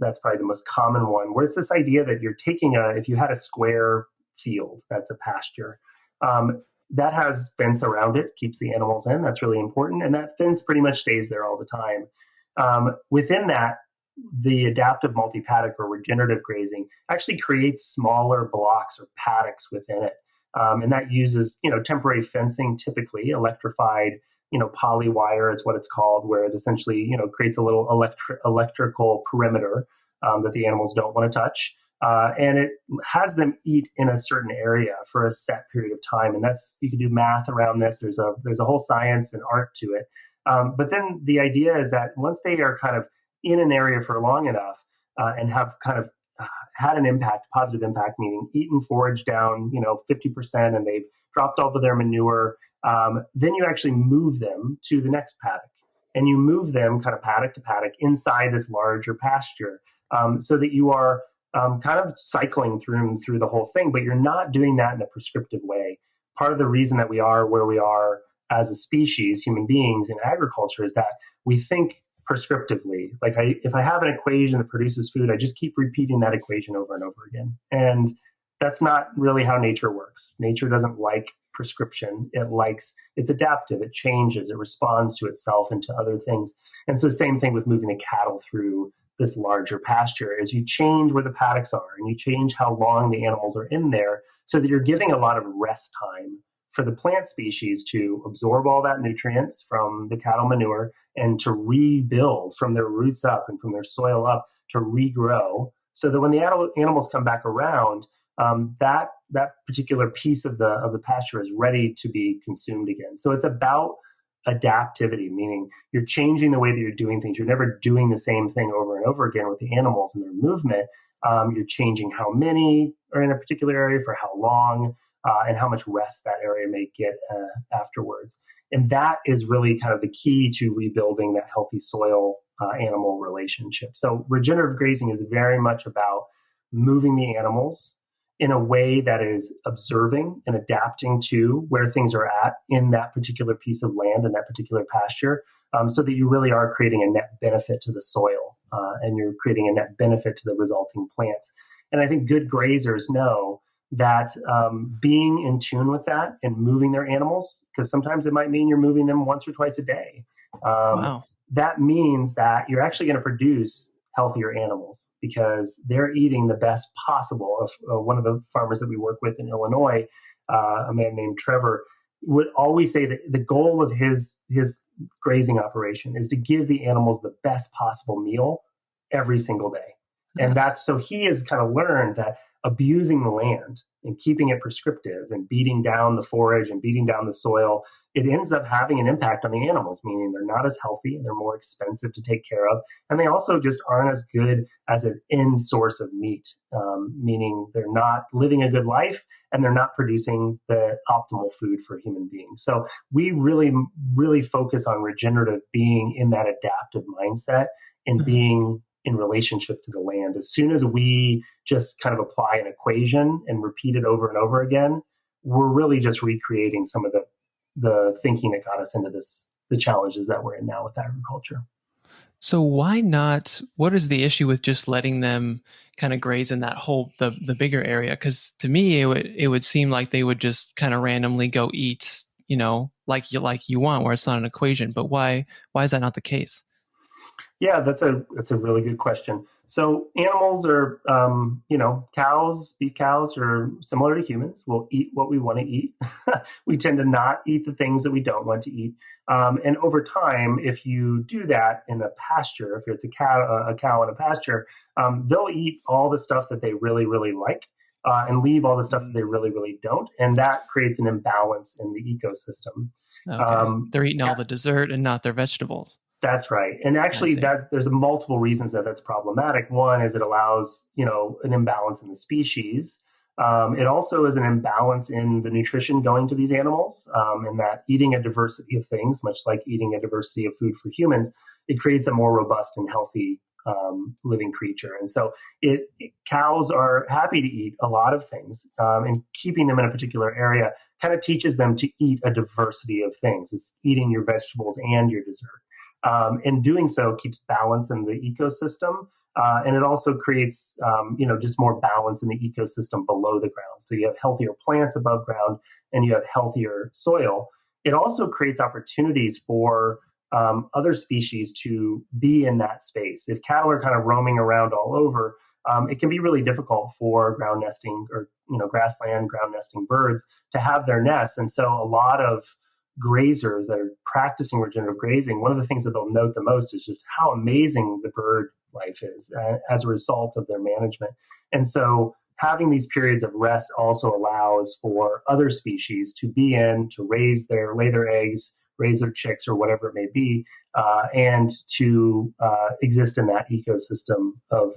That's probably the most common one, where it's this idea that you're taking if you had a square field, that's a pasture, that has fence around it, keeps the animals in. That's really important. And that fence pretty much stays there all the time. Within that, the adaptive multi-paddock or regenerative grazing actually creates smaller blocks or paddocks within it. And that uses, temporary fencing, typically electrified, poly wire is what it's called, where it essentially, creates a little electrical perimeter that the animals don't want to touch. And it has them eat in a certain area for a set period of time. And you can do math around this. There's a whole science and art to it. But then the idea is that once they are kind of in an area for long enough and have kind of had an impact, positive impact, meaning eaten forage down, 50%, and they've dropped all of their manure, then you actually move them to the next paddock, and you move them kind of paddock to paddock inside this larger pasture, so that you are kind of cycling through the whole thing, but you're not doing that in a prescriptive way. Part of the reason that we are where we are as a species, human beings in agriculture, is that we think prescriptively. If I have an equation that produces food, I just keep repeating that equation over and over again. And that's not really how nature works. Nature doesn't like prescription. It's adaptive. It changes. It responds to itself and to other things. And so same thing with moving the cattle through this larger pasture, is you change where the paddocks are and you change how long the animals are in there, so that you're giving a lot of rest time for the plant species to absorb all that nutrients from the cattle manure and to rebuild from their roots up and from their soil up, to regrow, so that when the animals come back around, that particular piece of the pasture is ready to be consumed again. So it's about adaptivity, meaning you're changing the way that you're doing things. You're never doing the same thing over and over again with the animals and their movement. You're changing how many are in a particular area for how long, and how much rest that area may get afterwards. And that is really kind of the key to rebuilding that healthy soil animal relationship. So regenerative grazing is very much about moving the animals in a way that is observing and adapting to where things are at in that particular piece of land and that particular pasture, so that you really are creating a net benefit to the soil, and you're creating a net benefit to the resulting plants. And I think good grazers know that being in tune with that and moving their animals, because sometimes it might mean you're moving them once or twice a day. Wow. That means that you're actually going to produce healthier animals, because they're eating the best possible. One of the farmers that we work with in Illinois, a man named Trevor, would always say that the goal of his grazing operation is to give the animals the best possible meal every single day. And so he has kind of learned that abusing the land and keeping it prescriptive and beating down the forage and beating down the soil, it ends up having an impact on the animals, meaning they're not as healthy and they're more expensive to take care of. And they also just aren't as good as an end source of meat, meaning they're not living a good life and they're not producing the optimal food for human beings. So we really, really focus on regenerative being in that adaptive mindset and being in relationship to the land. As soon as we just kind of apply an equation and repeat it over and over again, we're really just recreating some of the thinking that got us into the challenges that we're in now with agriculture. So why not? What is the issue with just letting them kind of graze in that whole the bigger area? Because to me, it would seem like they would just kind of randomly go eat, like you want, where it's not an equation. But why is that not the case? Yeah, that's a really good question. So animals are, cows, beef cows are similar to humans. We'll eat what we want to eat. We tend to not eat the things that we don't want to eat. And over time, if you do that in a pasture, if it's a cow in a pasture, they'll eat all the stuff that they really, really like and leave all the stuff that they really, really don't. And that creates an imbalance in the ecosystem. Okay. They're eating all the dessert and not their vegetables. That's right. And actually there's multiple reasons that that's problematic. One is it allows, an imbalance in the species. It also is an imbalance in the nutrition going to these animals, and that eating a diversity of things, much like eating a diversity of food for humans, it creates a more robust and healthy living creature. And so cows are happy to eat a lot of things, and keeping them in a particular area kind of teaches them to eat a diversity of things. It's eating your vegetables and your dessert. And doing so keeps balance in the ecosystem. And it also creates, just more balance in the ecosystem below the ground. So you have healthier plants above ground and you have healthier soil. It also creates opportunities for other species to be in that space. If cattle are kind of roaming around all over, it can be really difficult for ground nesting or, grassland ground nesting birds to have their nests. And so a lot of grazers that are practicing regenerative grazing, one of the things that they'll note the most is just how amazing the bird life is as a result of their management. And so having these periods of rest also allows for other species to be in, to lay their eggs, raise their chicks or whatever it may be, and to exist in that ecosystem of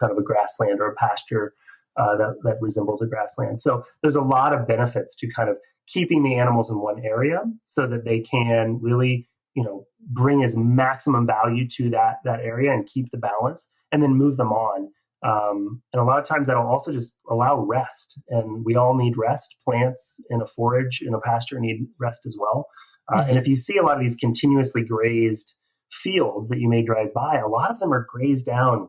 kind of a grassland or a pasture that resembles a grassland. So there's a lot of benefits to kind of keeping the animals in one area so that they can really, bring as maximum value to that area and keep the balance and then move them on. And a lot of times that'll also just allow rest. And we all need rest. Plants in a forage, in a pasture need rest as well. And if you see a lot of these continuously grazed fields that you may drive by, a lot of them are grazed down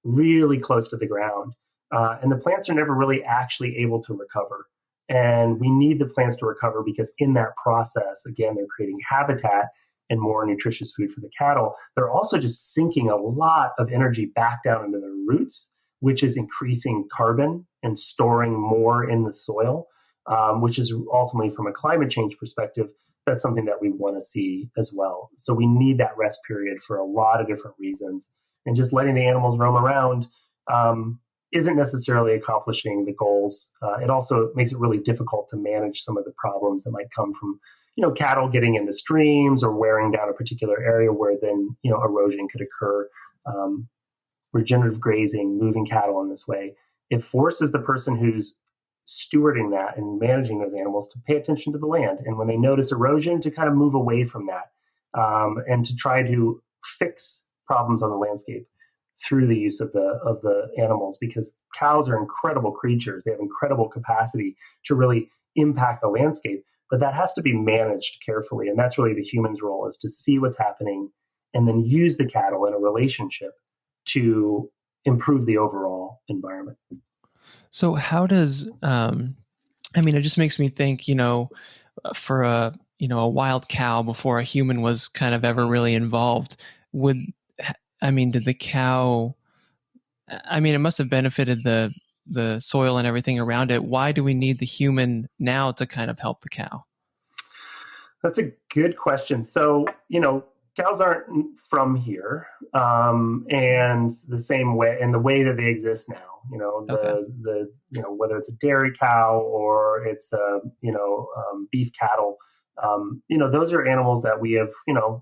really close to the ground. And the plants are never really actually able to recover. And we need the plants to recover because in that process, again, they're creating habitat and more nutritious food for the cattle. They're also just sinking a lot of energy back down into their roots, which is increasing carbon and storing more in the soil, which is ultimately from a climate change perspective, that's something that we want to see as well. So we need that rest period for a lot of different reasons. And just letting the animals roam around isn't necessarily accomplishing the goals. It also makes it really difficult to manage some of the problems that might come from, cattle getting into streams or wearing down a particular area where then, erosion could occur. Regenerative grazing, moving cattle in this way, it forces the person who's stewarding that and managing those animals to pay attention to the land. And when they notice erosion, to kind of move away from that and to try to fix problems on the landscape through the use of the animals, because cows are incredible creatures. They have incredible capacity to really impact the landscape, but that has to be managed carefully. And that's really the human's role, is to see what's happening and then use the cattle in a relationship to improve the overall environment. So how does, it just makes me think, for a wild cow before a human was kind of ever really involved, did the cow, it must have benefited the soil and everything around it. Why do we need the human now to kind of help the cow? That's a good question. So, cows aren't from here, and the same way, and the way that they exist now, Okay. whether it's a dairy cow or it's beef cattle, those are animals that we have,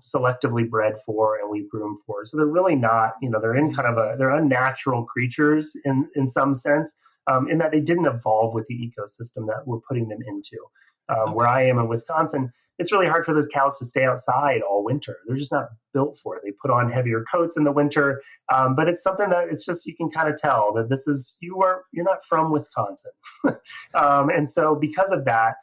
selectively bred for and we groom for. So they're really not, they're in kind of Mm, they're unnatural creatures in some sense, in that they didn't evolve with the ecosystem that we're putting them into. Where okay. I am in Wisconsin, it's really hard for those cows to stay outside all winter. They're just not built for it. They put on heavier coats in the winter, but it's something that it's just, you can kind of tell that you're not from Wisconsin. And so because of that,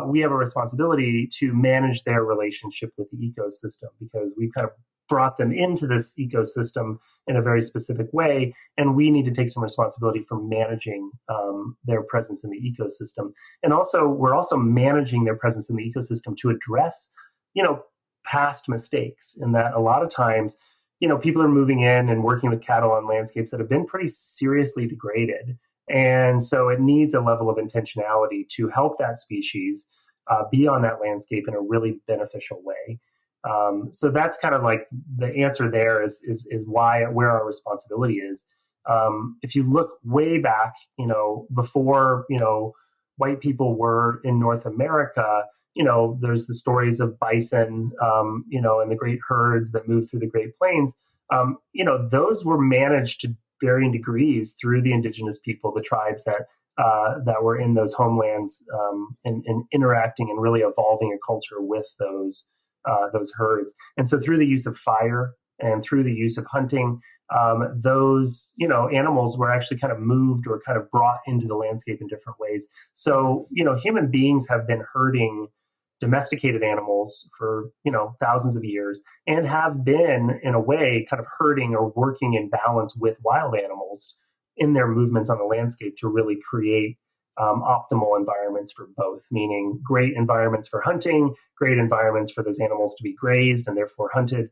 we have a responsibility to manage their relationship with the ecosystem, because we've kind of brought them into this ecosystem in a very specific way, and we need to take some responsibility for managing their presence in the ecosystem. And also, we're also managing their presence in the ecosystem to address, past mistakes. In that, a lot of times, people are moving in and working with cattle on landscapes that have been pretty seriously degraded, and so it needs a level of intentionality to help that species be on that landscape in a really beneficial way. So that's kind of like the answer there is why, where our responsibility is. If you look way back, before, white people were in North America, there's the stories of bison, and the great herds that moved through the Great Plains. Those were managed to varying degrees through the indigenous people, the tribes that were in those homelands, and interacting and really evolving a culture with those herds. And so through the use of fire and through the use of hunting, those animals were actually kind of moved or kind of brought into the landscape in different ways. So human beings have been herding domesticated animals for thousands of years, and have been in a way kind of herding or working in balance with wild animals in their movements on the landscape to really create optimal environments for both, meaning great environments for hunting, great environments for those animals to be grazed and therefore hunted.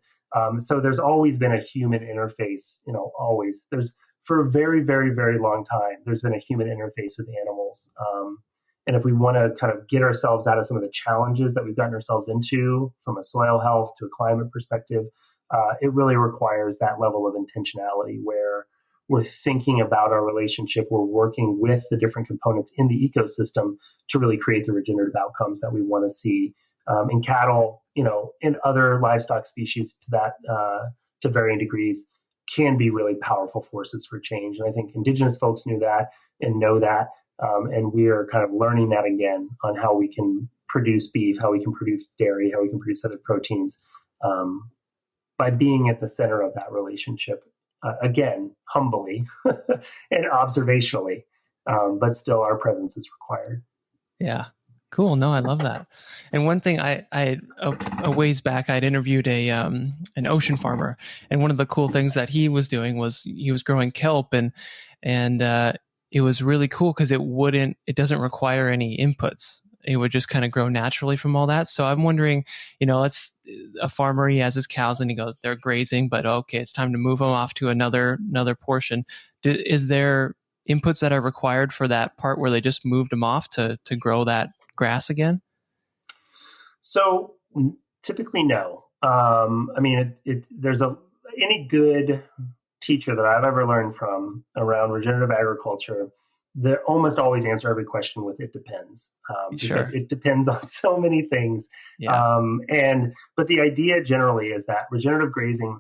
So there's always been a human interface, always. There's, for a very, very, very long time, there's been a human interface with animals. And if we want to kind of get ourselves out of some of the challenges that we've gotten ourselves into from a soil health to a climate perspective, it really requires that level of intentionality where we're thinking about our relationship, we're working with the different components in the ecosystem to really create the regenerative outcomes that we want to see in cattle, in other livestock species to varying degrees, can be really powerful forces for change. And I think indigenous folks knew that and know that. And we are kind of learning that again on how we can produce beef, how we can produce dairy, how we can produce other proteins, by being at the center of that relationship. Again, humbly and observationally, but still our presence is required. Yeah. Cool. No, I love that. And one thing a ways back, I'd interviewed an ocean farmer, and one of the cool things that he was doing was he was growing kelp, and it was really cool because it doesn't require any inputs. It would just kind of grow naturally from all that. So I'm wondering, let's a farmer, he has his cows and he goes, they're grazing, but okay, it's time to move them off to another portion. Is there inputs that are required for that part where they just moved them off to grow that grass again? So typically, no. I mean, there's any good teacher that I've ever learned from around regenerative agriculture, they almost always answer every question with "it depends," because Sure. it depends on so many things. Yeah. But the idea generally is that regenerative grazing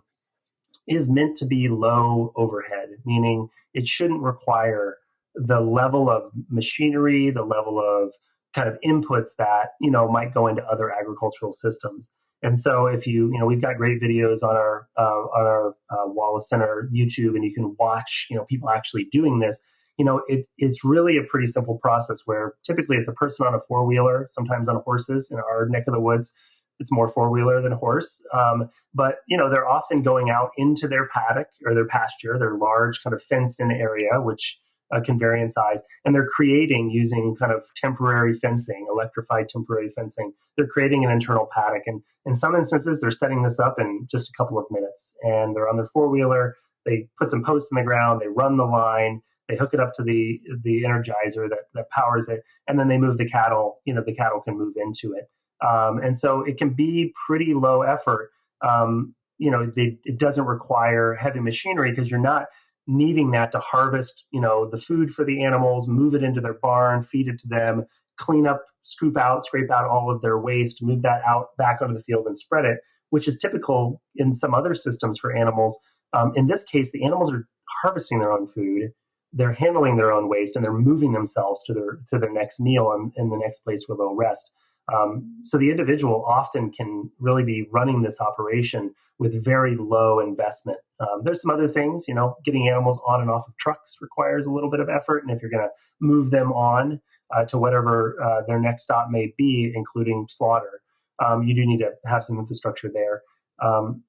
is meant to be low overhead, meaning it shouldn't require the level of machinery, the level of kind of inputs that might go into other agricultural systems. And so, if we've got great videos on our Wallace Center YouTube, and you can watch people actually doing this. It's really a pretty simple process where typically it's a person on a four-wheeler, sometimes on horses. In our neck of the woods, it's more four-wheeler than horse. But they're often going out into their paddock or their pasture, their large kind of fenced-in area, which can vary in size, and they're creating, using kind of temporary fencing, electrified temporary fencing. They're creating an internal paddock, and in some instances, they're setting this up in just a couple of minutes. And they're on their four-wheeler. They put some posts in the ground. They run the line. They hook it up to the energizer that powers it, and then they move the cattle. The cattle can move into it. And so it can be pretty low effort. it doesn't require heavy machinery because you're not needing that to harvest, the food for the animals, move it into their barn, feed it to them, clean up, scrape out all of their waste, move that out back onto the field and spread it, which is typical in some other systems for animals. In this case, the animals are harvesting their own food, they're handling their own waste, and they're moving themselves to their next meal and the next place where they'll rest. So the individual often can really be running this operation with very low investment. There's some other things, getting animals on and off of trucks requires a little bit of effort. And if you're going to move them on to whatever their next stop may be, including slaughter, you do need to have some infrastructure there.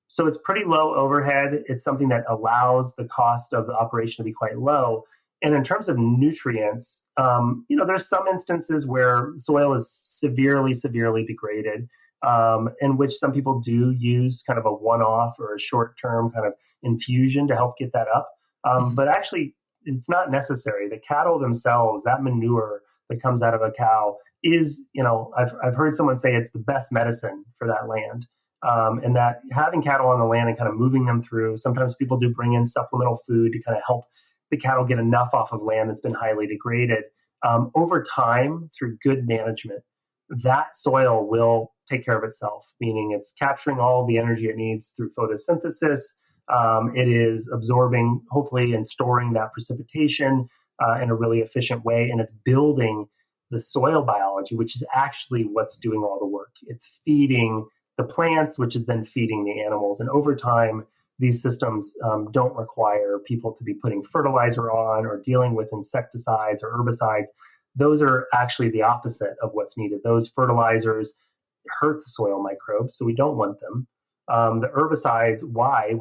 So it's pretty low overhead. It's something that allows the cost of the operation to be quite low. And in terms of nutrients, there's some instances where soil is severely degraded, in which some people do use kind of a one-off or a short-term kind of infusion to help get that up. But actually, it's not necessary. The cattle themselves, that manure that comes out of a cow is, I've heard someone say it's the best medicine for that land. And that having cattle on the land and kind of moving them through, sometimes people do bring in supplemental food to kind of help the cattle get enough off of land that's been highly degraded. Over time, through good management, that soil will take care of itself, meaning it's capturing all the energy it needs through photosynthesis. It is absorbing, hopefully, and storing that precipitation in a really efficient way. And it's building the soil biology, which is actually what's doing all the work. It's feeding the plants, which is then feeding the animals. And over time, these systems don't require people to be putting fertilizer on or dealing with insecticides or herbicides. Those are actually the opposite of what's needed. Those fertilizers hurt the soil microbes, so we don't want them. The herbicides, why?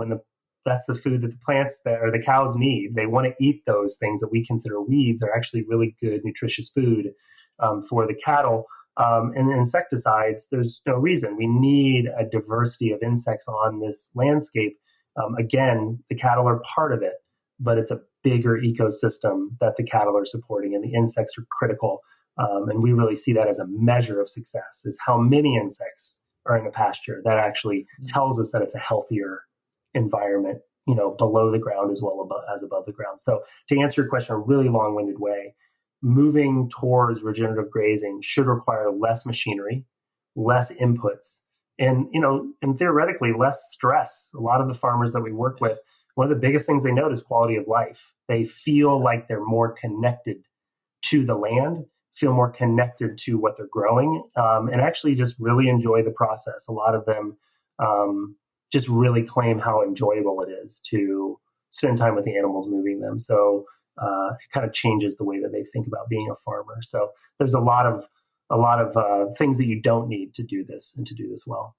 That's the food that the plants or the cows need. They want to eat those things that we consider weeds are actually really good, nutritious food for the cattle. And the insecticides, there's no reason. We need a diversity of insects on this landscape. Again, the cattle are part of it, but it's a bigger ecosystem that the cattle are supporting, and the insects are critical. And we really see that as a measure of success, is how many insects are in a pasture. That actually tells us that it's a healthier environment, below the ground as well as above the ground. So to answer your question in a really long-winded way, moving towards regenerative grazing should require less machinery, less inputs, and theoretically less stress. A lot of the farmers that we work with, one of the biggest things they note is quality of life. They feel like they're more connected to the land, feel more connected to what they're growing, and actually just really enjoy the process. A lot of them just really claim how enjoyable it is to spend time with the animals, moving them. So it kind of changes the way that they think about being a farmer. So there's a lot of things that you don't need to do this and to do this well.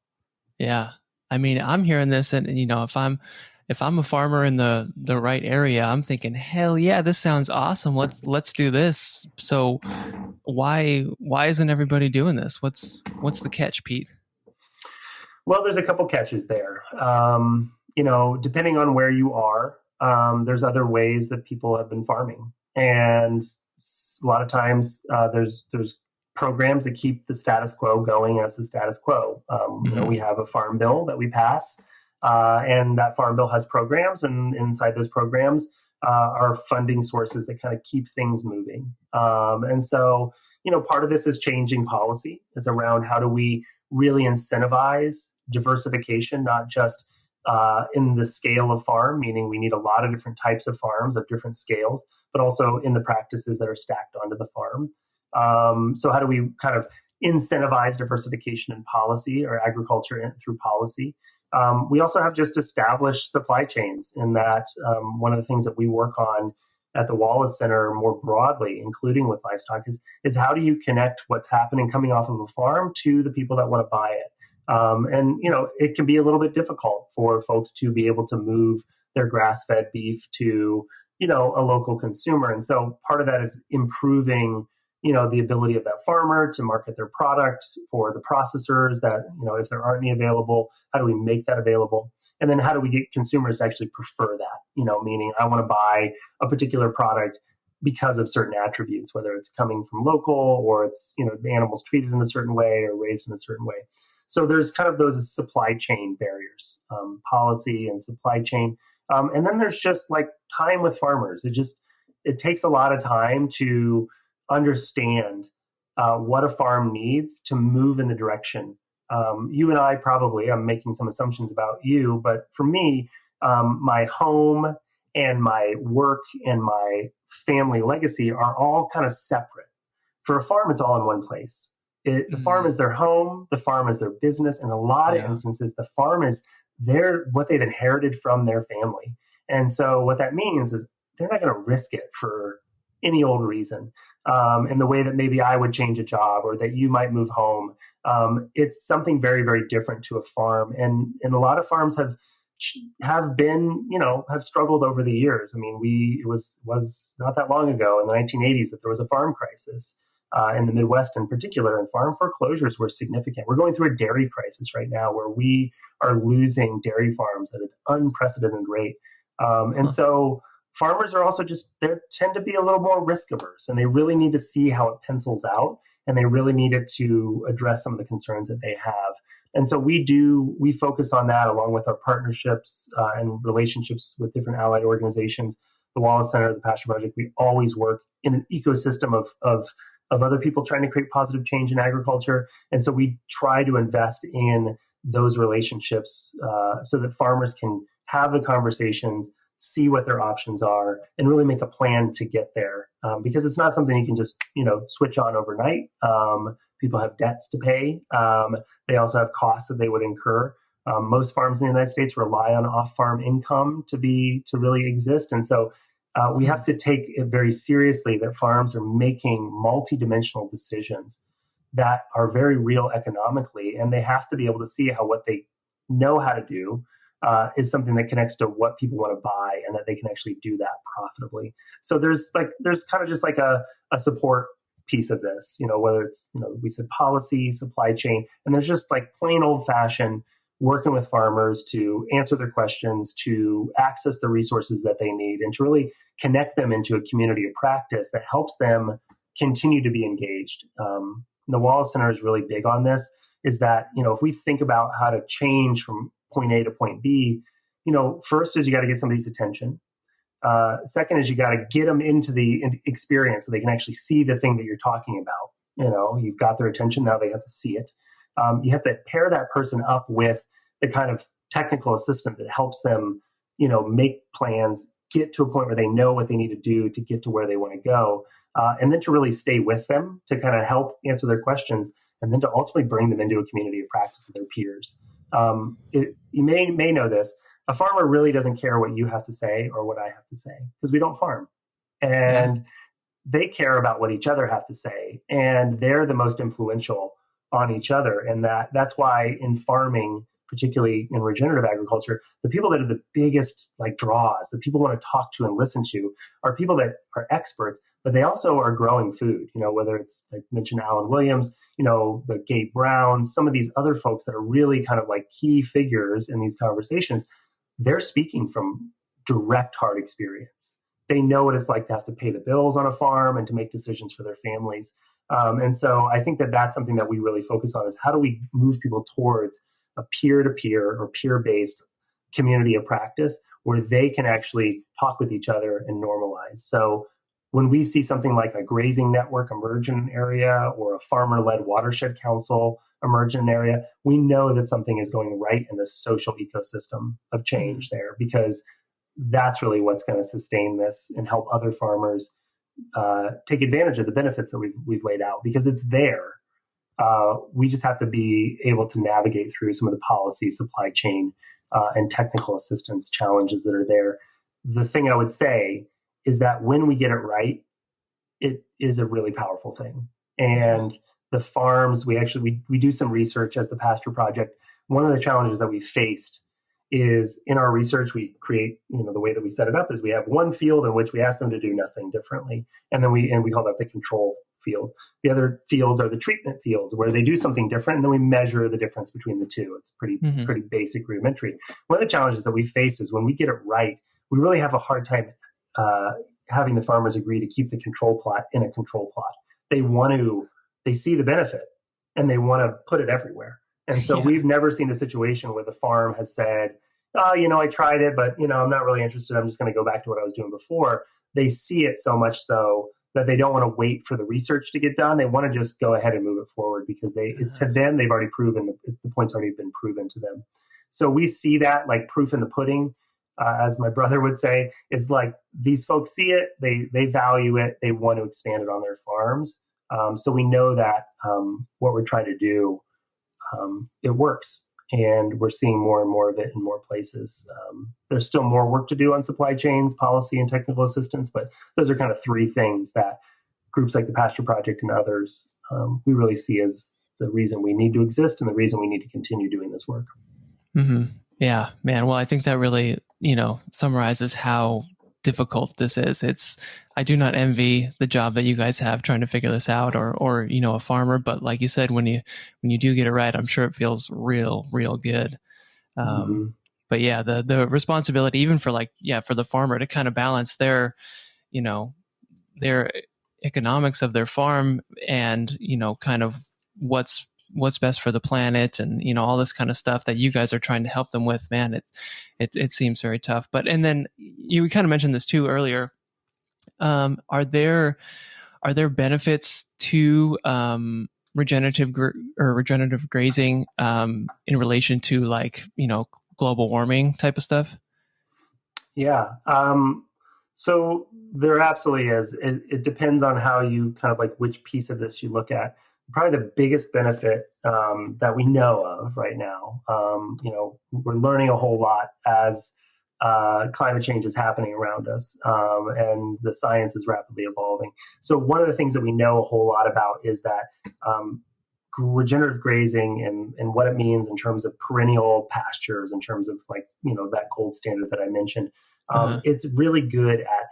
Yeah. I mean, I'm hearing this, and if I'm a farmer in the right area, I'm thinking, hell yeah, this sounds awesome. Let's do this. So why isn't everybody doing this? What's the catch, Pete? Well, there's a couple catches there. Depending on where you are, there's other ways that people have been farming, and a lot of times there's programs that keep the status quo going as the status quo. We have a farm bill that we pass, and that farm bill has programs, and inside those programs are funding sources that kind of keep things moving. And so, part of this is changing policy, is around how do we really incentivize diversification, not just in the scale of farm, meaning we need a lot of different types of farms of different scales, but also in the practices that are stacked onto the farm. So how do we kind of incentivize diversification in policy, or agriculture through policy? We also have just established supply chains, in that one of the things that we work on at the Wallace Center more broadly, including with livestock, is how do you connect what's happening coming off of a farm to the people that want to buy it? And it can be a little bit difficult for folks to be able to move their grass-fed beef to, a local consumer. And so part of that is improving, the ability of that farmer to market their product for the processors that, if there aren't any available, how do we make that available? And then how do we get consumers to actually prefer that? Meaning I want to buy a particular product because of certain attributes, whether it's coming from local or it's, the animal's treated in a certain way or raised in a certain way. So there's kind of those supply chain barriers, policy and supply chain. And then there's just like time with farmers. It takes a lot of time to understand what a farm needs to move in the direction. You and I probably, I'm making some assumptions about you, but for me, my home and my work and my family legacy are all kind of separate. For a farm, it's all in one place. The farm is their home, the farm is their business. In a lot of instances, the farm is what they've inherited from their family. And so what that means is they're not going to risk it for any old reason. In the way that maybe I would change a job or that you might move home. It's something very, very different to a farm. And a lot of farms have struggled over the years. I mean, it was not that long ago in the 1980s that there was a farm crisis in the Midwest in particular, and farm foreclosures were significant. We're going through a dairy crisis right now where we are losing dairy farms at an unprecedented rate. So farmers are also they tend to be a little more risk averse, and they really need to see how it pencils out, and they really needed to address some of the concerns that they have. And so we focus on that along with our partnerships and relationships with different allied organizations, the Wallace Center, the Pasture Project. We always work in an ecosystem of other people trying to create positive change in agriculture. And so we try to invest in those relationships so that farmers can have the conversations, see what their options are, and really make a plan to get there. Because it's not something you can just, switch on overnight. People have debts to pay. They also have costs that they would incur. Most farms in the United States rely on off-farm income to really exist. And so we have to take it very seriously that farms are making multidimensional decisions that are very real economically, and they have to be able to see how what they know how to do is something that connects to what people want to buy, and that they can actually do that profitably. So there's kind of just like a support piece of this, whether it's, we said policy, supply chain, and there's just like plain old fashioned working with farmers to answer their questions, to access the resources that they need, and to really connect them into a community of practice that helps them continue to be engaged. The Wallace Center is really big on this, is that, if we think about how to change from point A to point B, first is you got to get somebody's attention. Second is you got to get them into the experience so they can actually see the thing that you're talking about. You've got their attention, now they have to see it. You have to pair that person up with the kind of technical assistant that helps them, make plans, get to a point where they know what they need to do to get to where they want to go, and then to really stay with them to kind of help answer their questions, and then to ultimately bring them into a community of practice of their peers. You may know this. A farmer really doesn't care what you have to say or what I have to say, because we don't farm. And they care about what each other have to say. And they're the most influential on each other. And that's why in farming, particularly in regenerative agriculture, the people that are the biggest draws, the people want to talk to and listen to, are people that are experts, but they also are growing food, whether it's, like mentioned, Alan Williams, the Gabe Browns, some of these other folks that are really kind of key figures in these conversations. They're speaking from direct hard experience. They know what it's like to have to pay the bills on a farm and to make decisions for their families. And so I think that that's something that we really focus on, is how do we move people towards a peer-to-peer or peer-based community of practice where they can actually talk with each other and normalize. So when we see something like a grazing network emerge in an area, or a farmer-led watershed council emerge in an area, we know that something is going right in the social ecosystem of change there, because that's really what's going to sustain this and help other farmers take advantage of the benefits that we've laid out, because it's there. We just have to be able to navigate through some of the policy, supply chain, and technical assistance challenges that are there. The thing I would say is that when we get it right, it is a really powerful thing. And the farms, we do some research as the Pasture Project. One of the challenges that we faced is, in our research, we create, the way that we set it up is we have one field in which we ask them to do nothing differently. And then we call that the control field. The other fields are the treatment fields, where they do something different, and then we measure the difference between the two. It's pretty basic, rudimentary. One of the challenges that we faced is when we get it right, we really have a hard time having the farmers agree to keep the control plot in a control plot. They see the benefit, and they want to put it everywhere. And so Yeah. we've never seen a situation where the farm has said, oh, I tried it, but, I'm not really interested. I'm just going to go back to what I was doing before. They see it so much so that they don't want to wait for the research to get done. They want to just go ahead and move it forward because to them, they've already proven, the point's already been proven to them. So we see that like proof in the pudding, as my brother would say, is like these folks see it, they value it, they want to expand it on their farms. So we know that what we're trying to do, it works. And we're seeing more and more of it in more places. There's still more work to do on supply chains, policy, and technical assistance, but those are kind of three things that groups like the Pasture Project and others, we really see as the reason we need to exist and the reason we need to continue doing this work. Mm-hmm. Yeah, man. Well, I think that really, summarizes how difficult this is. I do not envy the job that you guys have trying to figure this out, or a farmer. But like you said, when you do get it right, I'm sure it feels real good. Mm-hmm. But yeah, the responsibility, even for for the farmer to kind of balance their economics of their farm and kind of what's best for the planet and all this kind of stuff that you guys are trying to help them with, man, it seems very tough. But and then you kind of mentioned this too earlier. Are there benefits to regenerative grazing in relation to global warming type of stuff? Yeah. So there absolutely is. It depends on how you kind of like which piece of this you look at. Probably the biggest benefit that we know of right now, we're learning a whole lot as climate change is happening around us, and the science is rapidly evolving. So one of the things that we know a whole lot about is that regenerative grazing and what it means in terms of perennial pastures, in terms of that gold standard that I mentioned. It's really good at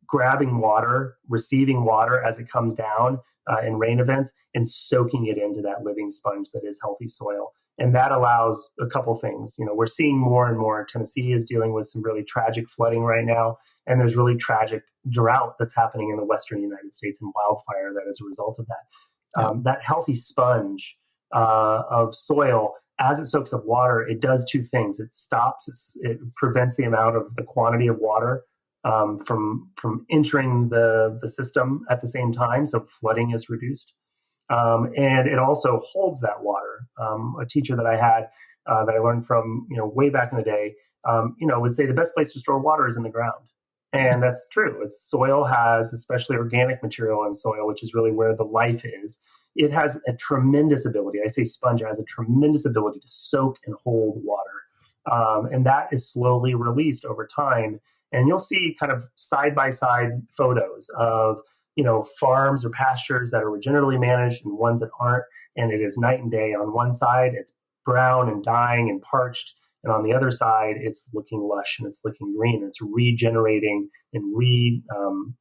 grabbing water, receiving water as it comes down in rain events, and soaking it into that living sponge that is healthy soil. And that allows a couple things. We're seeing more and more. Tennessee is dealing with some really tragic flooding right now, and there's really tragic drought that's happening in the western United States and wildfire that is a result of that. That healthy sponge of soil, as it soaks up water, it does two things. It prevents the amount of the quantity of water from entering the system at the same time, so flooding is reduced. And it also holds that water. A teacher that I had that I learned from way back in the day, would say the best place to store water is in the ground. And that's true. Soil has, especially organic material in soil, which is really where the life is. It has a tremendous ability. I say sponge has a tremendous ability to soak and hold water. And that is slowly released over time. And you'll see kind of side-by-side photos of, farms or pastures that are regeneratively managed and ones that aren't. And it is night and day. On one side, it's brown and dying and parched. And on the other side, it's looking lush and it's looking green. It's regenerating and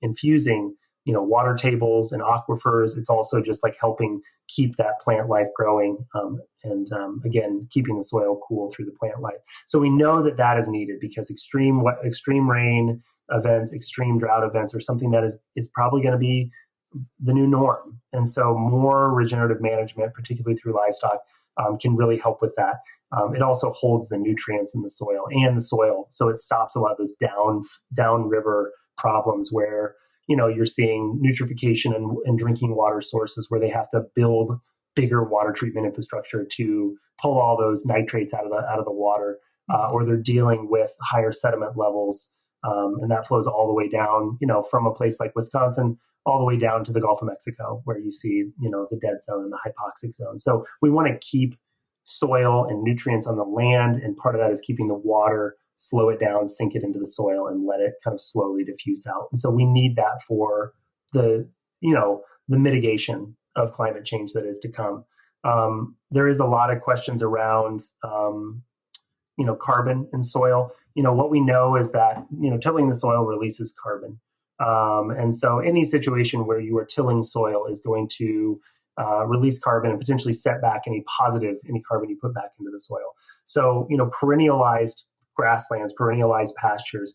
infusing, water tables and aquifers. It's also just like helping keep that plant life growing and again, keeping the soil cool through the plant life. So we know that is needed because extreme rain events, extreme drought events are something that is probably going to be the new norm. And so more regenerative management, particularly through livestock, can really help with that. It also holds the nutrients in the soil, so it stops a lot of those downriver problems where you're seeing eutrophication and drinking water sources where they have to build bigger water treatment infrastructure to pull all those nitrates out of the water, or they're dealing with higher sediment levels, and that flows all the way down, from a place like Wisconsin all the way down to the Gulf of Mexico, where you see the dead zone and the hypoxic zone. So we want to keep soil and nutrients on the land, and part of that is keeping the water, slow it down, sink it into the soil, and let it kind of slowly diffuse out. And so we need that for the mitigation of climate change that is to come. There is a lot of questions around carbon in soil. What we know is that tilling the soil releases carbon, and so any situation where you are tilling soil is going to release carbon and potentially set back any carbon you put back into the soil. So, perennialized grasslands, perennialized pastures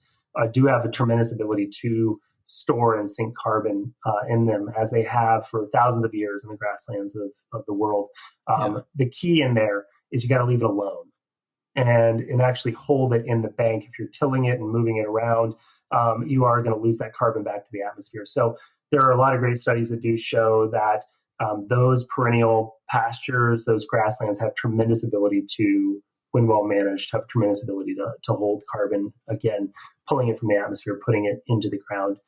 do have a tremendous ability to store and sink carbon in them, as they have for thousands of years in the grasslands of the world. The key in there is you got to leave it alone and actually hold it in the bank. If you're tilling it and moving it around, you are going to lose that carbon back to the atmosphere. So there are a lot of great studies that do show that those perennial pastures, those grasslands have tremendous ability to, when well managed, have tremendous ability to hold carbon, again, pulling it from the atmosphere, putting it into the ground.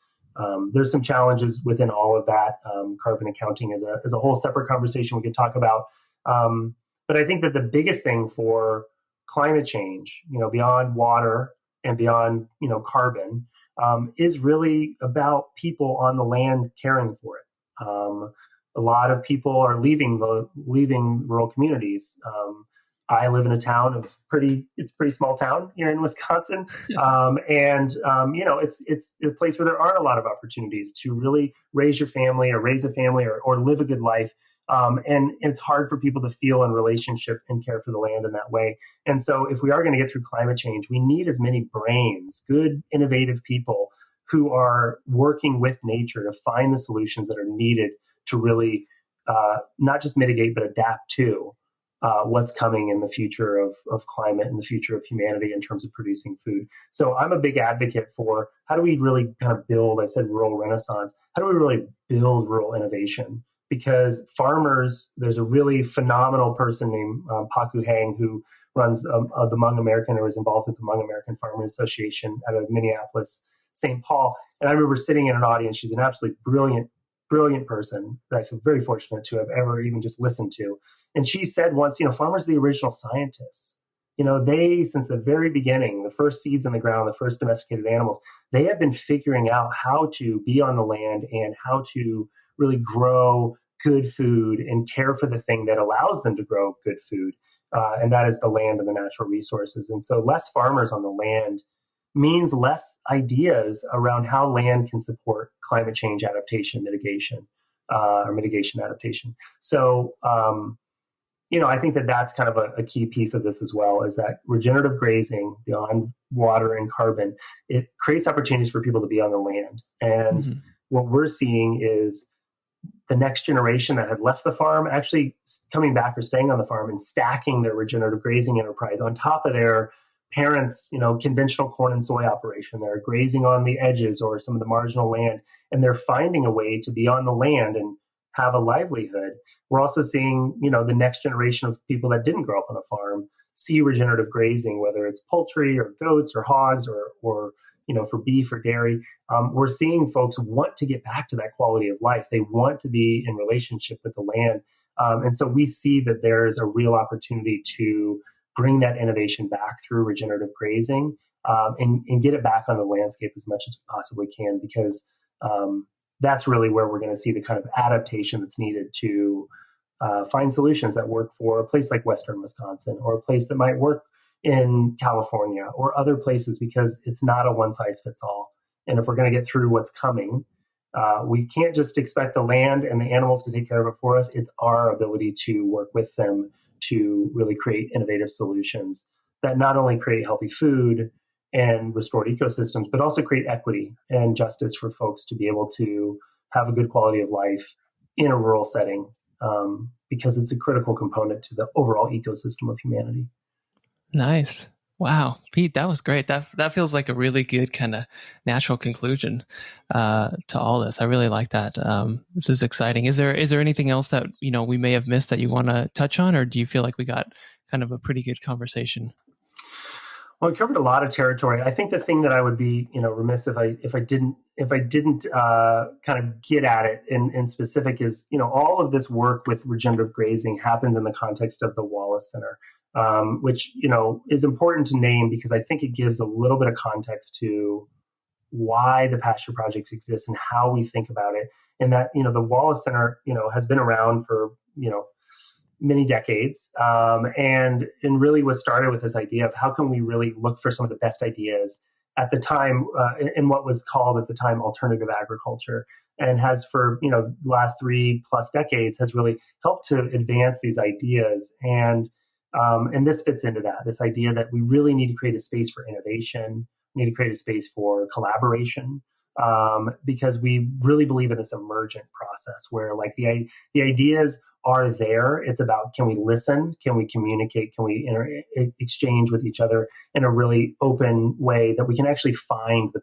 There's some challenges within all of that. Carbon accounting is a whole separate conversation we could talk about. But I think that the biggest thing for climate change, beyond water and beyond, carbon, is really about people on the land caring for it. A lot of people are leaving rural communities. I live in a town it's a pretty small town here in Wisconsin. It's a place where there aren't a lot of opportunities to really raise your family or raise a family or live a good life. And it's hard for people to feel in relationship and care for the land in that way. And so if we are going to get through climate change, we need as many brains, good, innovative people who are working with nature to find the solutions that are needed to really not just mitigate, but adapt to what's coming in the future of climate and the future of humanity in terms of producing food. So I'm a big advocate for how do we really kind of build, I said rural renaissance, how do we really build rural innovation? Because farmers, there's a really phenomenal person named Paku Hang who runs the Hmong American, or was involved with the Hmong American Farmers Association out of Minneapolis, St. Paul. And I remember sitting in an audience. She's an absolutely brilliant person that I feel very fortunate to have ever even just listened to. And she said once, farmers are the original scientists. They, since the very beginning, the first seeds in the ground, the first domesticated animals, they have been figuring out how to be on the land and how to really grow good food and care for the thing that allows them to grow good food. And that is the land and the natural resources. And so less farmers on the land means less ideas around how land can support climate change adaptation, mitigation, or mitigation adaptation. So, I think that that's kind of a key piece of this as well, is that regenerative grazing beyond water and carbon, it creates opportunities for people to be on the land. And what we're seeing is the next generation that had left the farm actually coming back or staying on the farm and stacking their regenerative grazing enterprise on top of their parents, conventional corn and soy operation. They're grazing on the edges or some of the marginal land, and they're finding a way to be on the land and have a livelihood. We're also seeing, the next generation of people that didn't grow up on a farm see regenerative grazing, whether it's poultry or goats or hogs or for beef or dairy. We're seeing folks want to get back to that quality of life. They want to be in relationship with the land. And so we see that there's a real opportunity to bring that innovation back through regenerative grazing and get it back on the landscape as much as we possibly can, because that's really where we're going to see the kind of adaptation that's needed to find solutions that work for a place like Western Wisconsin, or a place that might work in California or other places, because it's not a one size fits all. And if we're going to get through what's coming, we can't just expect the land and the animals to take care of it for us. It's our ability to work with them to really create innovative solutions that not only create healthy food and restored ecosystems, but also create equity and justice for folks to be able to have a good quality of life in a rural setting, because it's a critical component to the overall ecosystem of humanity. Nice. Wow, Pete, that was great. That feels like a really good kind of natural conclusion to all this. I really like that. This is exciting. Is there anything else that we may have missed that you want to touch on, or do you feel like we got kind of a pretty good conversation? Well, we covered a lot of territory. I think the thing that I would be remiss if I didn't kind of get at it in specific is all of this work with regenerative grazing happens in the context of the Wallace Center. Which, is important to name because I think it gives a little bit of context to why the Pasture Project exists and how we think about it. And that, the Wallace Center, has been around for, many decades, and really was started with this idea of how can we really look for some of the best ideas at the time in what was called at the time alternative agriculture, and has for last 3+ decades has really helped to advance these ideas. And this fits into that, this idea that we really need to create a space for innovation, we need to create a space for collaboration, because we really believe in this emergent process where like the ideas are there. It's about, can we listen? Can we communicate? Can we exchange with each other in a really open way that we can actually find the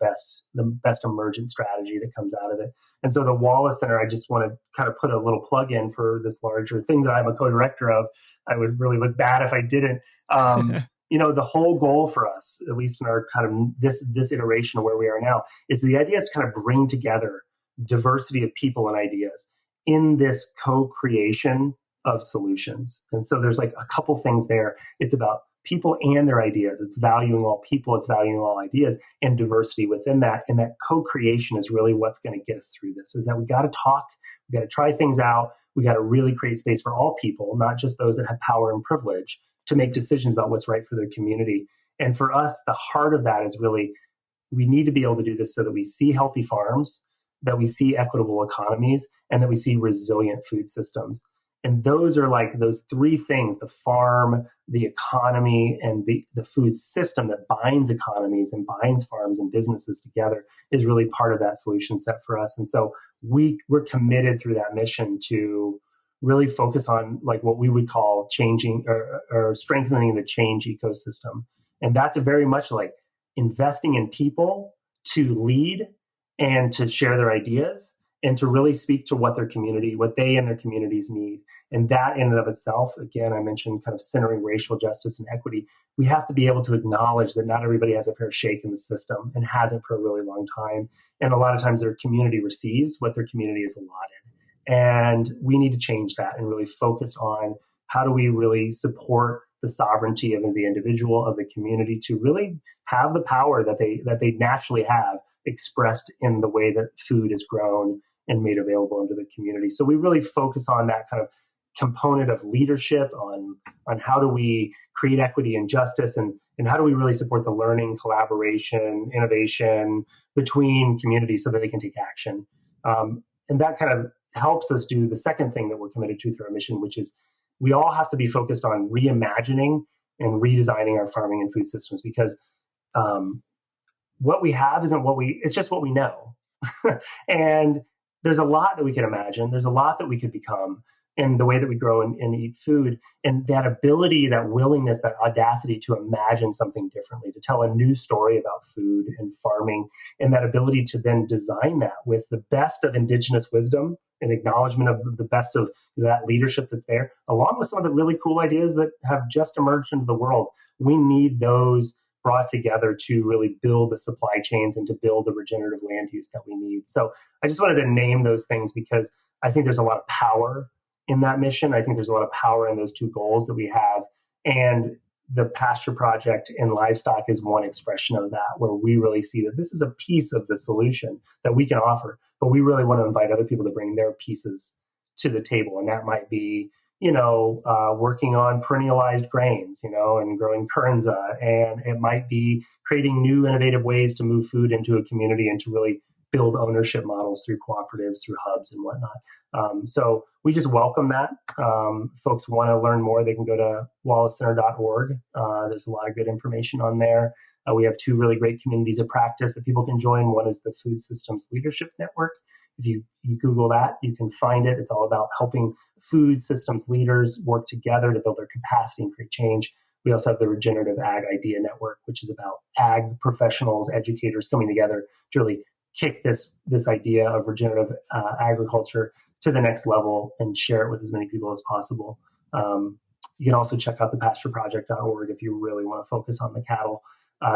best emergent strategy that comes out of it? And so the Wallace Center, I just want to kind of put a little plug in for this larger thing that I'm a co-director of. I would really look bad if I didn't. The whole goal for us, at least in our kind of this iteration of where we are now, is the idea is to kind of bring together diversity of people and ideas in this co-creation of solutions. And so there's like a couple things there. It's about people and their ideas. It's valuing all people, it's valuing all ideas, and diversity within that. And that co-creation is really what's going to get us through this, is that we got to talk, we got to try things out, we got to really create space for all people, not just those that have power and privilege, to make decisions about what's right for their community. And for us, the heart of that is really, we need to be able to do this so that we see healthy farms, that we see equitable economies, and that we see resilient food systems. And those are like those three things: the farm, the economy, and the food system that binds economies and binds farms and businesses together is really part of that solution set for us. And so we're committed through that mission to really focus on like what we would call changing or strengthening the change ecosystem. And that's very much like investing in people to lead and to share their ideas and to really speak to what they and their communities need. And that in and of itself, again, I mentioned kind of centering racial justice and equity. We have to be able to acknowledge that not everybody has a fair shake in the system and hasn't for a really long time. And a lot of times their community receives what their community is allotted. And we need to change that and really focus on how do we really support the sovereignty of the individual, of the community, to really have the power that they naturally have expressed in the way that food is grown and made available into the community. So we really focus on that kind of component of leadership, on how do we create equity and justice, and how do we really support the learning, collaboration, innovation between communities so that they can take action. And that kind of helps us do the second thing that we're committed to through our mission, which is we all have to be focused on reimagining and redesigning our farming and food systems, because what we have isn't it's just what we know. And there's a lot that we can imagine. There's a lot that we could become in the way that we grow and eat food. And that ability, that willingness, that audacity to imagine something differently, to tell a new story about food and farming, and that ability to then design that with the best of indigenous wisdom and acknowledgement of the best of that leadership that's there, along with some of the really cool ideas that have just emerged into the world. We need those brought together to really build the supply chains and to build the regenerative land use that we need. So I just wanted to name those things because I think there's a lot of power in that mission. I think there's a lot of power in those two goals that we have. And the Pasture Project and livestock is one expression of that, where we really see that this is a piece of the solution that we can offer, but we really want to invite other people to bring their pieces to the table. And that might be, working on perennialized grains, and growing Kernza. And it might be creating new innovative ways to move food into a community and to really build ownership models through cooperatives, through hubs and whatnot. So we just welcome that. Folks want to learn more, they can go to wallacecenter.org. There's a lot of good information on there. We have two really great communities of practice that people can join. One is the Food Systems Leadership Network. If you Google that, you can find it. It's all about helping food systems leaders work together to build their capacity and create change. We also have the Regenerative Ag Idea Network, which is about ag professionals, educators coming together to really kick this idea of regenerative agriculture to the next level and share it with as many people as possible. You can also check out the pastureproject.org if you really want to focus on the cattle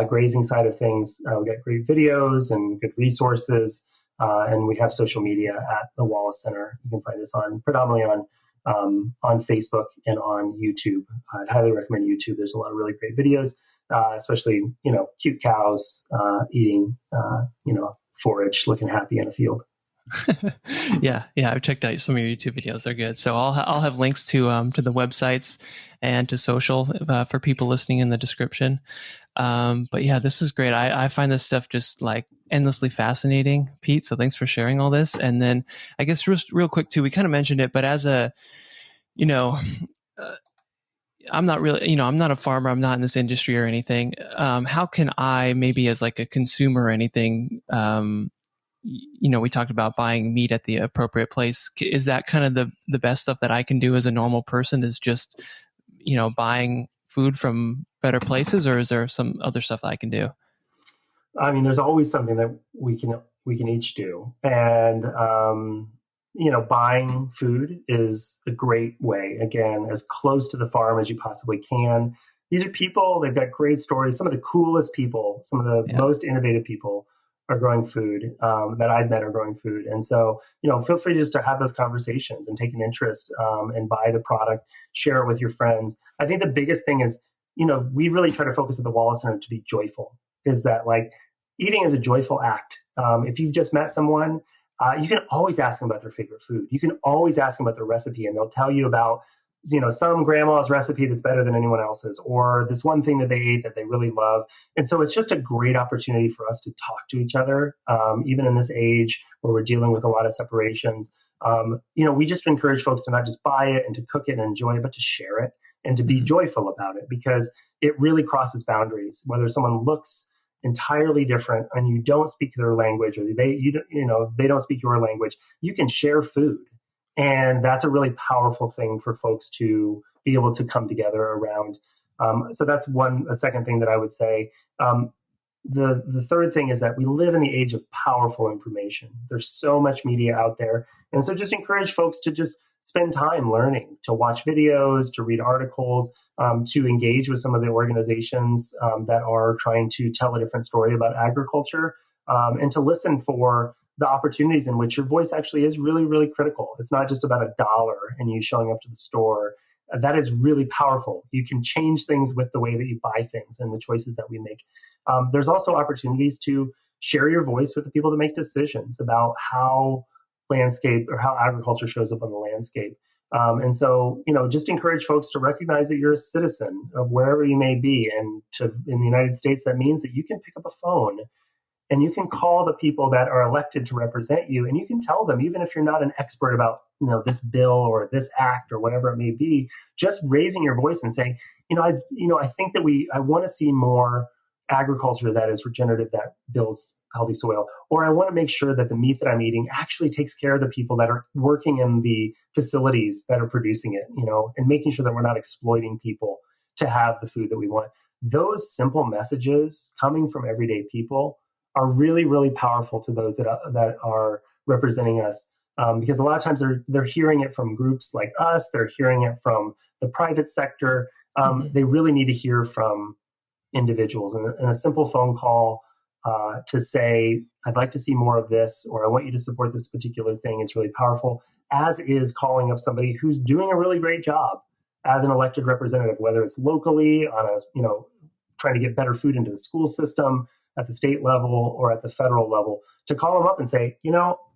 grazing side of things. We got great videos and good resources. And we have social media at the Wallace Center. You can find us predominantly on Facebook and on YouTube. I'd highly recommend YouTube. There's a lot of really great videos, especially, cute cows eating, forage, looking happy in a field. Yeah, I've checked out some of your YouTube videos. They're good. So I'll have links to the websites and to social for people listening in the description. But yeah, this is great. I find this stuff just like endlessly fascinating, Pete. So thanks for sharing all this. And then I guess real quick too, we kind of mentioned it, but as a, I'm not really, I'm not a farmer. I'm not in this industry or anything. How can I maybe as like a consumer or anything, we talked about buying meat at the appropriate place. Is that kind of the best stuff that I can do as a normal person, is just, buying food from better places, or is there some other stuff that I can do? I mean, there's always something that we can each do, and buying food is a great way. Again, as close to the farm as you possibly can. These are people; they've got great stories. Some of the coolest people, some of the most innovative people are growing food that I've met are growing food, and so feel free just to have those conversations and take an interest and buy the product, share it with your friends. I think the biggest thing is we really try to focus at the Wallace Center to be joyful. Is that like eating is a joyful act. If you've just met someone, you can always ask them about their favorite food. You can always ask them about their recipe, and they'll tell you about some grandma's recipe that's better than anyone else's, or this one thing that they ate that they really love. And so it's just a great opportunity for us to talk to each other, even in this age where we're dealing with a lot of separations. We just encourage folks to not just buy it and to cook it and enjoy it, but to share it and to be joyful about it, because it really crosses boundaries. Whether someone looks entirely different and you don't speak their language, or they don't speak your language, you can share food. And that's a really powerful thing for folks to be able to come together around. So that's a second thing that I would say. The third thing is that we live in the age of powerful information. There's so much media out there. And so just encourage folks to just spend time learning, to watch videos, to read articles, to engage with some of the organizations that are trying to tell a different story about agriculture, and to listen for the opportunities in which your voice actually is really, really critical. It's not just about $1 and you showing up to the store. That is really powerful. You can change things with the way that you buy things and the choices that we make. There's also opportunities to share your voice with the people that make decisions about how landscape or how agriculture shows up on the landscape. And so, just encourage folks to recognize that you're a citizen of wherever you may be. And in the United States, that means that you can pick up a phone and you can call the people that are elected to represent you, and you can tell them, even if you're not an expert about this bill or this act or whatever it may be, just raising your voice and saying, I think that I want to see more agriculture that is regenerative, that builds healthy soil, or I want to make sure that the meat that I'm eating actually takes care of the people that are working in the facilities that are producing it, and making sure that we're not exploiting people to have the food that we want. Those simple messages coming from everyday people are really, really powerful to those that are representing us, because a lot of times they're hearing it from groups like us. They're hearing it from the private sector. They really need to hear from individuals, and a simple phone call to say, I'd like to see more of this, or I want you to support this particular thing, is really powerful, as is calling up somebody who's doing a really great job as an elected representative, whether it's locally on trying to get better food into the school system at the state level or at the federal level, to call them up and say,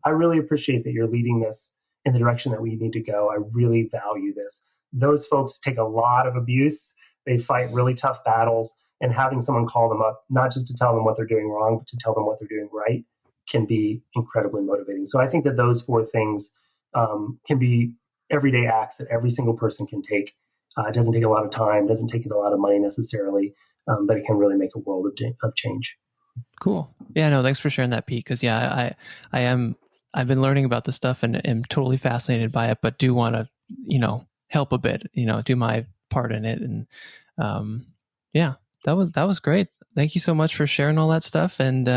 I really appreciate that you're leading this in the direction that we need to go. I really value this. Those folks take a lot of abuse. They fight really tough battles, and having someone call them up, not just to tell them what they're doing wrong, but to tell them what they're doing right, can be incredibly motivating. So I think that those four things can be everyday acts that every single person can take. It doesn't take a lot of time, doesn't take a lot of money necessarily, but it can really make a world of change. Cool. Yeah, no, thanks for sharing that, Pete. Because I've been learning about this stuff and am totally fascinated by it, but do want to, help a bit, do my part in it. And that was great. Thank you so much for sharing all that stuff. And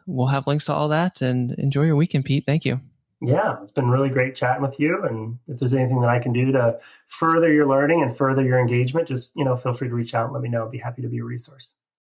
we'll have links to all that, and enjoy your weekend, Pete. Thank you. Yeah, it's been really great chatting with you. And if there's anything that I can do to further your learning and further your engagement, just, feel free to reach out and let me know. I'd be happy to be a resource.